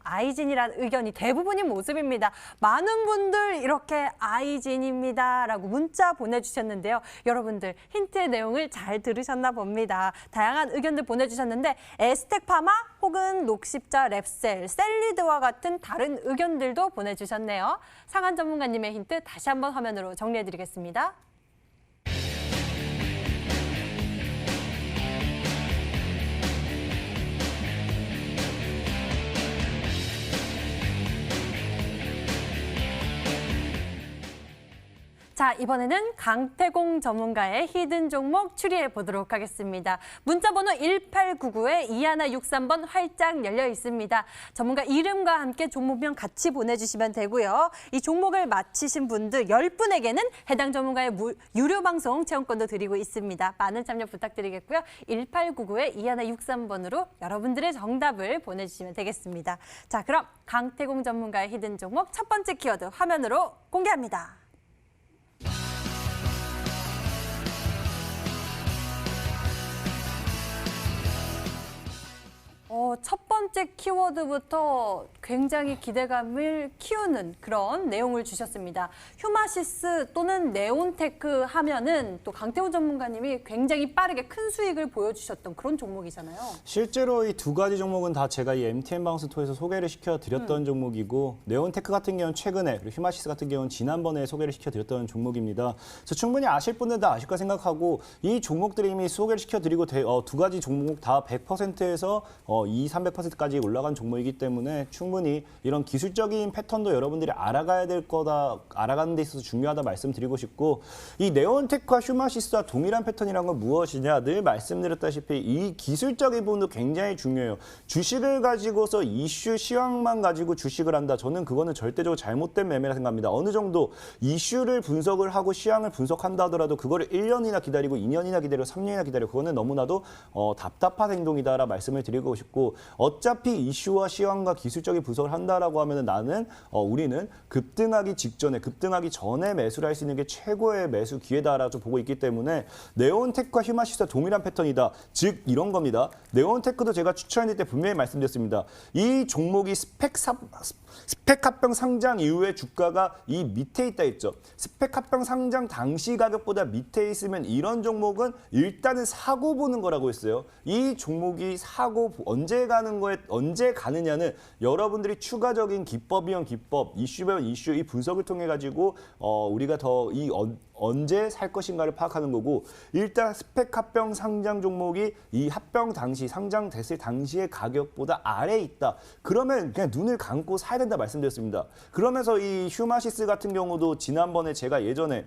S1: 아이진이란 의견이 대부분인 모습입니다. 많은 분들 이렇게 아이진입니다 라고 문자 보내주셨는데요. 여러분들 힌트의 내용을 잘 들으셨나 봅니다. 다양한 의견들 보내주셨는데 에스텍 파마 혹은 녹십자 랩셀, 셀리드와 같은 다른 의견들도 보내주셨네요. 상한 전문가님의 힌트 다시 한번 화면으로 정리해드리겠습니다. 자, 이번에는 강태공 전문가의 히든 종목 추리해 보도록 하겠습니다. 문자번호 1899에 2163번 활짝 열려 있습니다. 전문가 이름과 함께 종목명 같이 보내주시면 되고요. 이 종목을 맞히신 분들 10분에게는 해당 전문가의 유료 방송 체험권도 드리고 있습니다. 많은 참여 부탁드리겠고요. 1899에 2163번으로 여러분들의 정답을 보내주시면 되겠습니다. 자, 그럼 강태공 전문가의 히든 종목 첫 번째 키워드 화면으로 공개합니다. 첫 번째 키워드부터 굉장히 기대감을 키우는 그런 내용을 주셨습니다. 휴마시스 또는 네온테크 하면은 또 강태훈 전문가님이 굉장히 빠르게 큰 수익을 보여주셨던 그런 종목이잖아요.
S3: 실제로 이 두 가지 종목은 다 제가 이 MTN 방송 통해서 소개를 시켜드렸던 종목이고 네온테크 같은 경우는 최근에 그리고 휴마시스 같은 경우는 지난번에 소개를 시켜드렸던 종목입니다. 그래서 충분히 아실 분들 다 아실 까 생각하고 이 종목들이 이미 소개를 시켜드리고 두 가지 종목 다 100%에서 300%까지 올라간 종목이기 때문에 충분히 이런 기술적인 패턴도 여러분들이 알아가야 될 거다, 알아가는 데 있어서 중요하다 말씀드리고 싶고 이 네온테크와 휴마시스와 동일한 패턴이란 건 무엇이냐 늘 말씀드렸다시피 이 기술적인 부분도 굉장히 중요해요. 주식을 가지고서 이슈 시황만 가지고 주식을 한다. 저는 그거는 절대적으로 잘못된 매매라 생각합니다. 어느 정도 이슈를 분석을 하고 시황을 분석한다 하더라도 그거를 1년이나 기다리고 2년이나 기다리고 3년이나 기다리고 그거는 너무나도 답답한 행동이다라 말씀을 드리고 싶고 어차피 이슈와 시황과 기술적인 분석을 한다라고 하면은 나는 우리는 급등하기 전에 매수를 할 수 있는 게 최고의 매수 기회다라고 좀 보고 있기 때문에 네온테크와 휴마시스와 동일한 패턴이다. 즉 이런 겁니다. 네온테크도 제가 추천할 때 분명히 말씀드렸습니다. 이 종목이 스펙 합병 상장 이후에 주가가 이 밑에 있다 했죠. 스펙 합병 상장 당시 가격보다 밑에 있으면 이런 종목은 일단은 사고 보는 거라고 했어요. 이 종목이 사고 언제 가느냐는 여러분들이 추가적인 기법이면 기법, 이슈면 이슈 이 분석을 통해 가지고 우리가 더 언제 살 것인가를 파악하는 거고 일단 스펙 합병 상장 종목이 이 합병 당시 상장됐을 당시의 가격보다 아래에 있다. 그러면 그냥 눈을 감고 사야 된다 말씀드렸습니다. 그러면서 이 휴마시스 같은 경우도 지난번에 제가 예전에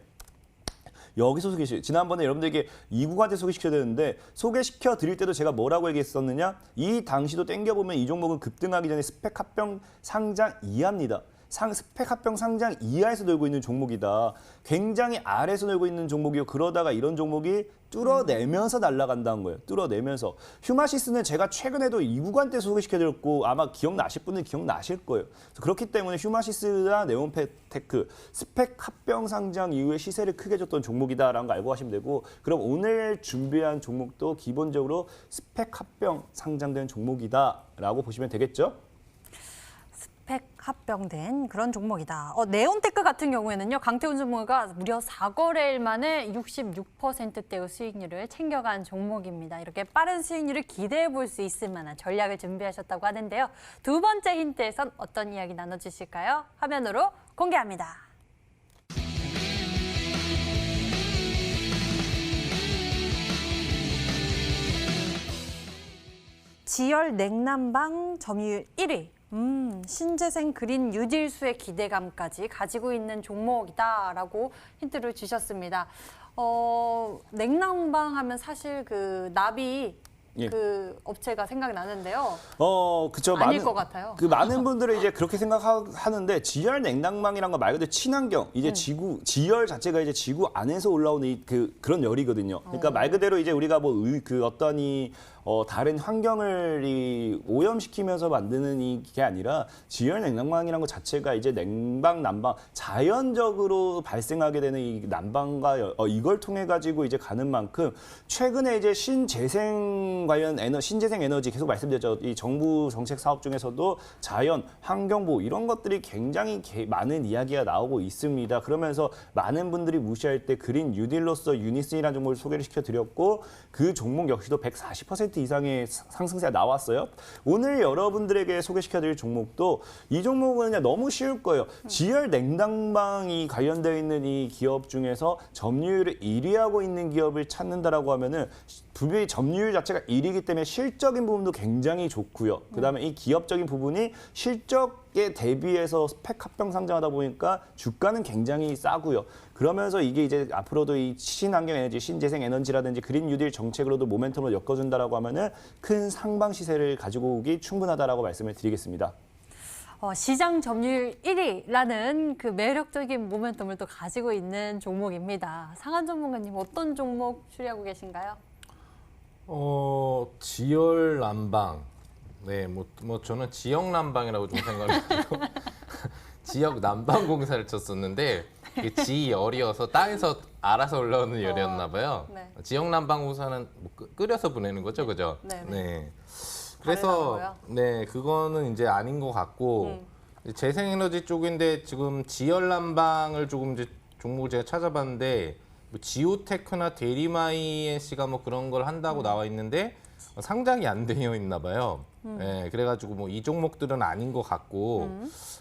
S3: 여기서 지난번에 여러분들에게 이국한테 소개시켜야 되는데 소개시켜 드릴 때도 제가 뭐라고 얘기했었느냐? 이 당시도 땡겨보면 이 종목은 급등하기 전에 스펙 합병 상장 이하입니다. 스펙 합병 상장 이하에서 놀고 있는 종목이다. 굉장히 아래에서 놀고 있는 종목이고 그러다가 이런 종목이 뚫어내면서 날아간다는 거예요. 뚫어내면서. 휴마시스는 제가 최근에도 이 구간 때 소개시켜드렸고 아마 기억나실 분은 기억나실 거예요. 그렇기 때문에 휴마시스나 네온테크 스펙 합병 상장 이후에 시세를 크게 줬던 종목이다라는 거 알고 가시면 되고 그럼 오늘 준비한 종목도 기본적으로 스펙 합병 상장된 종목이다라고 보시면 되겠죠?
S1: 스펙 합병된 그런 종목이다. 네온테크 같은 경우에는요. 강태훈 전문가가 무려 4거래일 만에 66%대의 수익률을 챙겨간 종목입니다. 이렇게 빠른 수익률을 기대해 볼 수 있을 만한 전략을 준비하셨다고 하는데요. 두 번째 힌트에선 어떤 이야기 나눠주실까요? 화면으로 공개합니다. 지열 냉난방 점유율 1위. 신재생 그린 뉴딜수의 기대감까지 가지고 있는 종목이다라고 힌트를 주셨습니다. 냉난방 하면 사실 그 나비
S3: 예.
S1: 그 업체가 생각나는데요.
S3: 그쵸.
S1: 아닐 것 같아요.
S3: 많은 분들은 이제 그렇게 생각하는데 지열 냉난방이란 거 말 그대로 친환경, 이제 지열 자체가 이제 지구 안에서 올라오는 그런 열이거든요. 그러니까 말 그대로 이제 우리가 다른 환경을 오염시키면서 만드는 이게 아니라 지열 냉난방이라는 것 자체가 이제 냉방, 난방 자연적으로 발생하게 되는 이 난방과 이걸 통해 가지고 이제 가는 만큼 최근에 이제 신재생 에너지 계속 말씀드렸죠. 이 정부 정책 사업 중에서도 자연, 환경보호 이런 것들이 굉장히 많은 이야기가 나오고 있습니다. 그러면서 많은 분들이 무시할 때 그린 뉴딜로서 유니슨이라는 종목을 소개를 시켜드렸고 그 종목 역시도 140% 이상의 상승세가 나왔어요. 오늘 여러분들에게 소개시켜드릴 종목도 이 종목은 그냥 너무 쉬울 거예요. 지열 냉난방이 관련되어 있는 이 기업 중에서 점유율을 1위하고 있는 기업을 찾는다라고 하면은 분명히 점유율 자체가 1위이기 때문에 실적인 부분도 굉장히 좋고요. 그다음에 이 기업적인 부분이 실적에 대비해서 스펙 합병 상장하다 보니까 주가는 굉장히 싸고요. 그러면서 이게 이제 앞으로도 이 친환경 에너지, 신재생 에너지라든지 그린 뉴딜 정책으로도 모멘텀으로 엮어준다라고 하면은 큰 상방 시세를 가지고 오기 충분하다라고 말씀을 드리겠습니다.
S1: 시장 점유율 1위라는 그 매력적인 모멘텀을 또 가지고 있는 종목입니다. 상한 전문가님 어떤 종목 추리하고 계신가요?
S2: 지열 난방. 네, 뭐 저는 지역 난방이라고 좀 생각을 하고 지역 난방 공사를 쳤었는데 지열이어서 땅에서 알아서 올라오는 열이었나 봐요.
S1: 네.
S2: 지역 난방 공사는 뭐 끓여서 보내는 거죠, 그죠?
S1: 네.
S2: 그래서
S1: 다르다고요?
S2: 그거는 이제 아닌 것 같고 재생에너지 쪽인데 지금 지열 난방을 조금 이제 종목을 제가 찾아봤는데 뭐 지오테크나 데리마이엔씨가 뭐 그런 걸 한다고 나와 있는데 상장이 안 되어 있나 봐요. 네, 그래가지고 뭐 이 종목들은 아닌 것 같고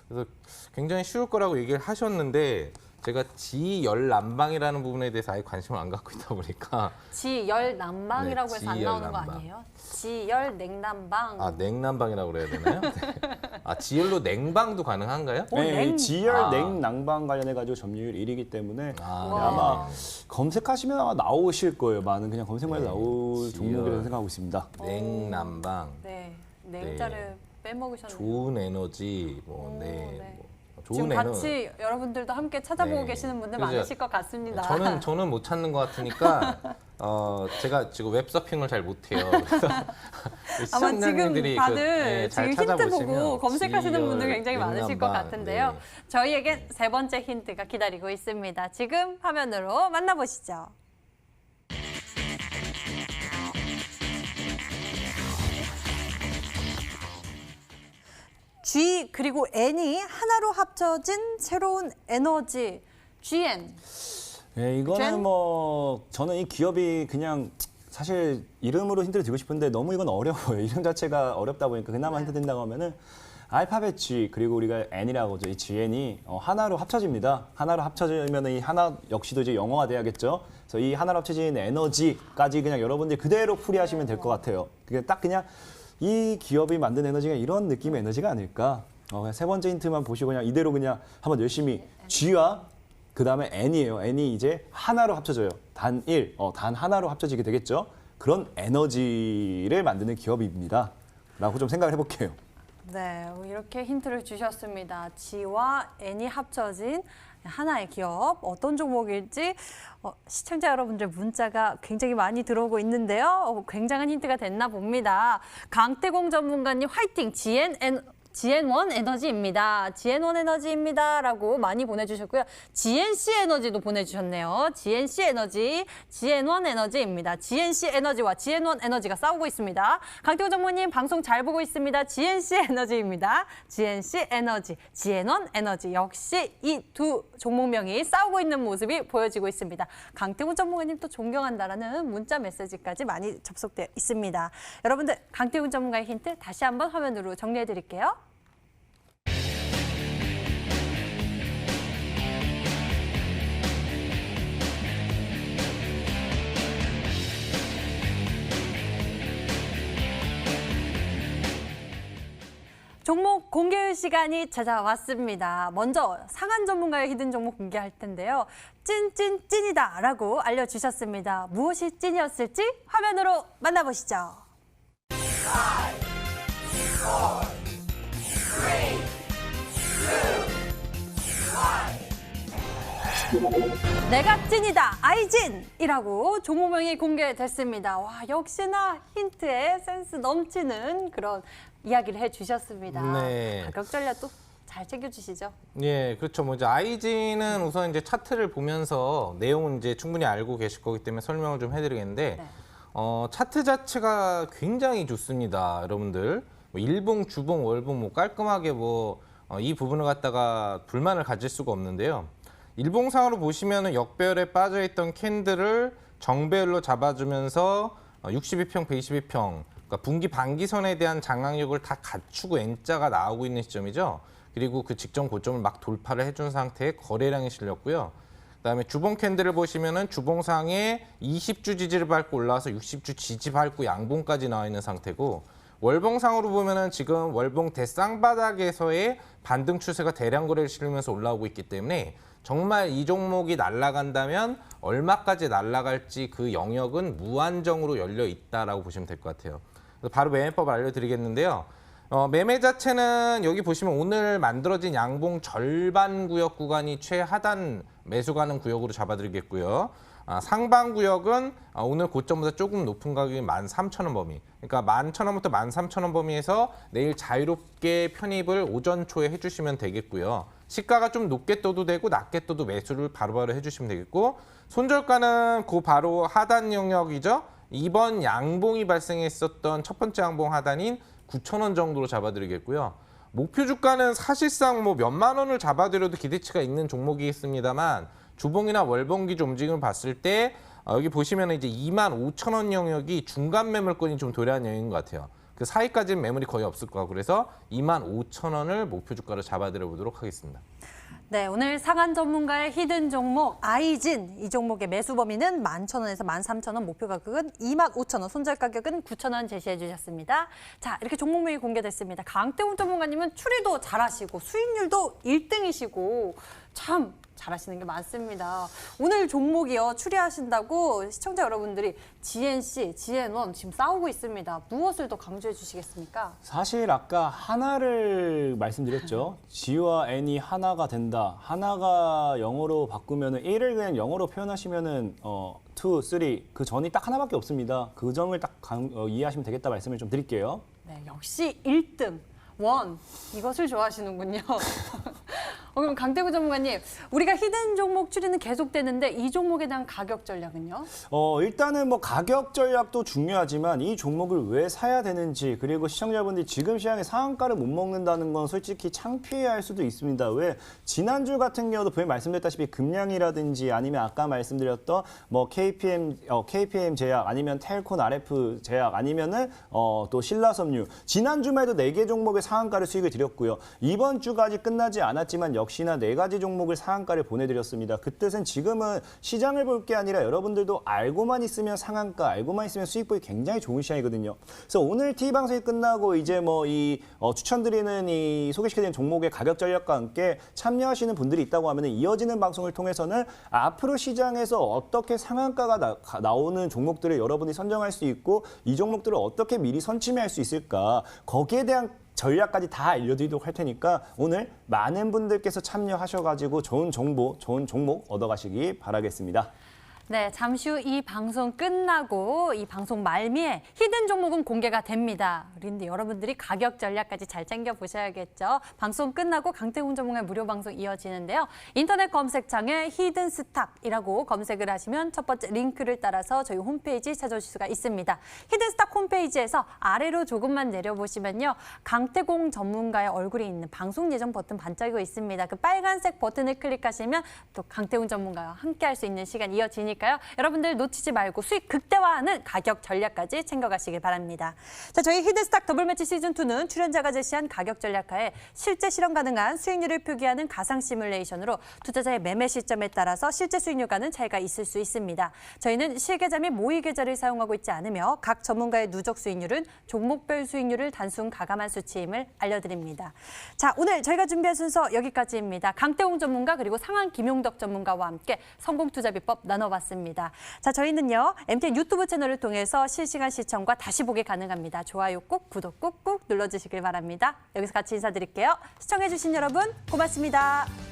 S2: 그래서 굉장히 쉬울 거라고 얘기를 하셨는데 제가 지열 난방이라는 부분에 대해서 아예 관심을 안 갖고 있다 보니까
S1: 지열 난방이라고
S2: 네,
S1: 해서 안
S2: 지열
S1: 나오는 거
S2: 난방.
S1: 아니에요? 지열 냉난방.
S2: 냉난방이라고 그래야 되나요? 네. 지열로 냉방도 가능한가요?
S3: 네, 지열
S2: 아.
S3: 냉난방 관련해가지고 점유율 1위이기 때문에
S1: 와.
S3: 아마 검색하시면 아마 나오실 거예요. 많은 그냥 검색만 해도 나올
S2: 지열.
S3: 종목이라고 생각하고 있습니다.
S2: 냉난방.
S1: 네, 냉자를 빼먹으셨네요.
S2: 좋은 에너지,
S1: 오,
S2: 네.
S1: 네. 지금 같이 여러분들도 함께 찾아보고
S2: 네.
S1: 계시는 분들
S2: 그래서
S1: 많으실 것 같습니다.
S2: 저는 못 찾는 것 같으니까 제가 지금 웹서핑을 잘 못해요. 그래서
S1: 아마 지금
S2: 시청자님들이
S1: 다들
S2: 잘
S1: 지금 힌트 보고
S2: 찾아보시면
S1: 검색하시는 분들
S2: 지열,
S1: 굉장히 많으실 것
S2: 냉난방,
S1: 같은데요.
S2: 네.
S1: 저희에겐 세 번째 힌트가 기다리고 있습니다. 지금 화면으로 만나보시죠. G 그리고 N이 하나로 합쳐진 새로운 에너지 GN.
S3: 네, 이거는 뭐 저는 이 기업이 그냥 사실 이름으로 힌트를 드리고 싶은데 너무 이건 어려워요. 이름 자체가 어렵다 보니까 그나마 힌트 든다고 하면은 알파벳 G 그리고 우리가 N이라고 하죠. 이 GN이 하나로 합쳐집니다. 하나로 합쳐지면 이 하나 역시도 이제 영어가 돼야겠죠. 그래서 이 하나로 합쳐진 에너지까지 그냥 여러분들이 그대로 풀이하시면 될 것 같아요. 그게 딱 그냥 이 기업이 만든 에너지가 이런 느낌의 에너지가 아닐까. 그냥 세 번째 힌트만 보시고 그냥 이대로 그냥 한번 열심히 G와 그다음에 N이에요. N이 이제 하나로 합쳐져요. 단 하나로 합쳐지게 되겠죠. 그런 에너지를 만드는 기업입니다. 라고 좀 생각을 해볼게요.
S1: 네, 이렇게 힌트를 주셨습니다. G와 N이 합쳐진 하나의 기업, 어떤 종목일지 시청자 여러분들 문자가 굉장히 많이 들어오고 있는데요. 굉장한 힌트가 됐나 봅니다. 강태공 전문가님 화이팅! GN1 에너지입니다. GN1 에너지입니다. 라고 많이 보내주셨고요. GNC 에너지도 보내주셨네요. GNC 에너지, GN1 에너지입니다. GNC 에너지와 GN1 에너지가 싸우고 있습니다. 강태호 전무님 방송 잘 보고 있습니다. GNC 에너지입니다. GNC 에너지, GN1 에너지. 역시 이 두 종목명이 싸우고 있는 모습이 보여지고 있습니다. 강태호 전문가님 또 존경한다라는 문자 메시지까지 많이 접속되어 있습니다. 여러분들 강태호 전문가의 힌트 다시 한번 화면으로 정리해 드릴게요. 종목 공개 시간이 찾아왔습니다. 먼저 상한 전문가의 히든 종목 공개할 텐데요. 찐이다 라고 알려주셨습니다. 무엇이 찐이었을지 화면으로 만나보시죠. 내가 찐이다, 아이찐이라고 종목명이 공개됐습니다. 와, 역시나 힌트에 센스 넘치는 그런 이야기를 해주셨습니다.
S2: 네.
S1: 가격 전략도 잘 챙겨주시죠.
S2: 예, 그렇죠. 뭐 이제 IG는 우선 이제 차트를 보면서 내용은 이제 충분히 알고 계실 거기 때문에 설명을 좀 해드리겠는데,
S1: 네.
S2: 차트 자체가 굉장히 좋습니다, 여러분들. 뭐 일봉, 주봉, 월봉 뭐 깔끔하게 이 부분을 갖다가 불만을 가질 수가 없는데요. 일봉상으로 보시면은 역배열에 빠져있던 캔들을 정배열로 잡아주면서 62평, 122평, 그러니까 분기 반기선에 대한 장악력을 다 갖추고 N자가 나오고 있는 시점이죠. 그리고 그 직전 고점을 막 돌파를 해준 상태의 거래량이 실렸고요. 그다음에 주봉 캔들을 보시면은 주봉상에 20주 지지를 밟고 올라와서 60주 지지 밟고 양봉까지 나와 있는 상태고, 월봉상으로 보면은 지금 월봉 대쌍바닥에서의 반등 추세가 대량 거래를 실으면서 올라오고 있기 때문에 정말 이 종목이 날아간다면 얼마까지 날아갈지 그 영역은 무한정으로 열려 있다라고 보시면 될 것 같아요. 그래서 바로 매매법을 알려드리겠는데요. 매매 자체는 여기 보시면 오늘 만들어진 양봉 절반 구역 구간이 최하단 매수 가능 구역으로 잡아드리겠고요. 상방 구역은 오늘 고점보다 조금 높은 가격이 13,000원 범위. 그러니까 11,000원부터 13,000원 범위에서 내일 자유롭게 편입을 오전 초에 해주시면 되겠고요. 시가가 좀 높게 떠도 되고 낮게 떠도 매수를 바로바로 해주시면 되겠고, 손절가는 그 바로 하단 영역이죠. 이번 양봉이 발생했었던 첫 번째 양봉 하단인 9,000원 정도로 잡아드리겠고요. 목표 주가는 사실상 뭐 몇만 원을 잡아드려도 기대치가 있는 종목이겠습니다만, 주봉이나 월봉 기준 움직임을 봤을 때 여기 보시면 이제 25,000원 영역이 중간 매물권이 좀 도래한 영역인 것 같아요. 그 사이까지는 매물이 거의 없을 거고, 그래서 25,000원을 목표 주가로 잡아드려 보도록 하겠습니다.
S1: 네, 오늘 상한 전문가의 히든 종목 아이진, 이 종목의 매수 범위는 11,000원에서 13,000원, 목표 가격은 25,000원, 손절 가격은 9,000원 제시해 주셨습니다. 자, 이렇게 종목명이 공개됐습니다. 강태훈 전문가님은 추리도 잘하시고 수익률도 1등이시고 참 잘하시는 게 많습니다. 오늘 종목이요 추리하신다고 시청자 여러분들이 GNC, GN1 지금 싸우고 있습니다. 무엇을 더 강조해 주시겠습니까?
S3: 사실 아까 하나를 말씀드렸죠. G와 N이 하나가 된다. 하나가 영어로 바꾸면은 1을 그냥 영어로 표현하시면은 2, 3, 그 전이 딱 하나밖에 없습니다. 그 점을 딱 이해하시면 되겠다 말씀을 좀 드릴게요.
S1: 네, 역시 1등, 원 이것을 좋아하시는군요. 그럼 강태구 전문가님, 우리가 히든 종목 추리는 계속되는데 이 종목에 대한 가격 전략은요?
S3: 일단은 뭐 가격 전략도 중요하지만 이 종목을 왜 사야 되는지, 그리고 시청자분들이 지금 시장에 상한가를 못 먹는다는 건 솔직히 창피해할 수도 있습니다. 왜 지난주 같은 경우도 분명히 말씀드렸다시피 금량이라든지 아니면 아까 말씀드렸던 뭐 KPM 제약 아니면 텔콘 RF 제약 아니면은 또 신라섬유 지난주만 해도 4개 종목의 상한가를 수익을 드렸고요. 이번 주까지 끝나지 않았지만 역시나 4가지 종목을 상한가를 보내드렸습니다. 그 뜻은 지금은 시장을 볼 게 아니라 여러분들도 알고만 있으면 상한가, 알고만 있으면 수익 보기 굉장히 좋은 시장이거든요. 그래서 오늘 TV방송이 끝나고 이제 뭐 이 추천드리는 이 소개시켜드리는 종목의 가격 전략과 함께 참여하시는 분들이 있다고 하면 이어지는 방송을 통해서는 앞으로 시장에서 어떻게 상한가가 나오는 종목들을 여러분이 선정할 수 있고 이 종목들을 어떻게 미리 선취할 수 있을까, 거기에 대한 전략까지 다 알려드리도록 할 테니까 오늘 많은 분들께서 참여하셔가지고 좋은 정보, 좋은 종목 얻어가시기 바라겠습니다.
S1: 네, 잠시 후 이 방송 끝나고 이 방송 말미에 히든 종목은 공개가 됩니다. 그런데 여러분들이 가격 전략까지 잘 챙겨보셔야겠죠. 방송 끝나고 강태훈 전문가의 무료 방송 이어지는데요. 인터넷 검색창에 히든 스탁이라고 검색을 하시면 첫 번째 링크를 따라서 저희 홈페이지 찾아오실 수가 있습니다. 히든 스탁 홈페이지에서 아래로 조금만 내려보시면요. 강태공 전문가의 얼굴이 있는 방송 예정 버튼 반짝이고 있습니다. 그 빨간색 버튼을 클릭하시면 또 강태훈 전문가와 함께 할 수 있는 시간 이어지니까요. 여러분들 놓치지 말고 수익 극대화하는 가격 전략까지 챙겨가시길 바랍니다. 자, 저희 히든스탁 더블매치 시즌2는 출연자가 제시한 가격 전략하에 실제 실현 가능한 수익률을 표기하는 가상 시뮬레이션으로 투자자의 매매 시점에 따라서 실제 수익률과는 차이가 있을 수 있습니다. 저희는 실계좌 및 모의 계좌를 사용하고 있지 않으며 각 전문가의 누적 수익률은 종목별 수익률을 단순 가감한 수치임을 알려드립니다. 자, 오늘 저희가 준비한 순서 여기까지입니다. 강태웅 전문가 그리고 상한 김용덕 전문가와 함께 성공 투자 비법 나눠봤습니다. 자, 저희는요 MTN 유튜브 채널을 통해서 실시간 시청과 다시 보기 가능합니다. 좋아요 꼭, 구독 꾹꾹 눌러주시길 바랍니다. 여기서 같이 인사드릴게요. 시청해주신 여러분 고맙습니다.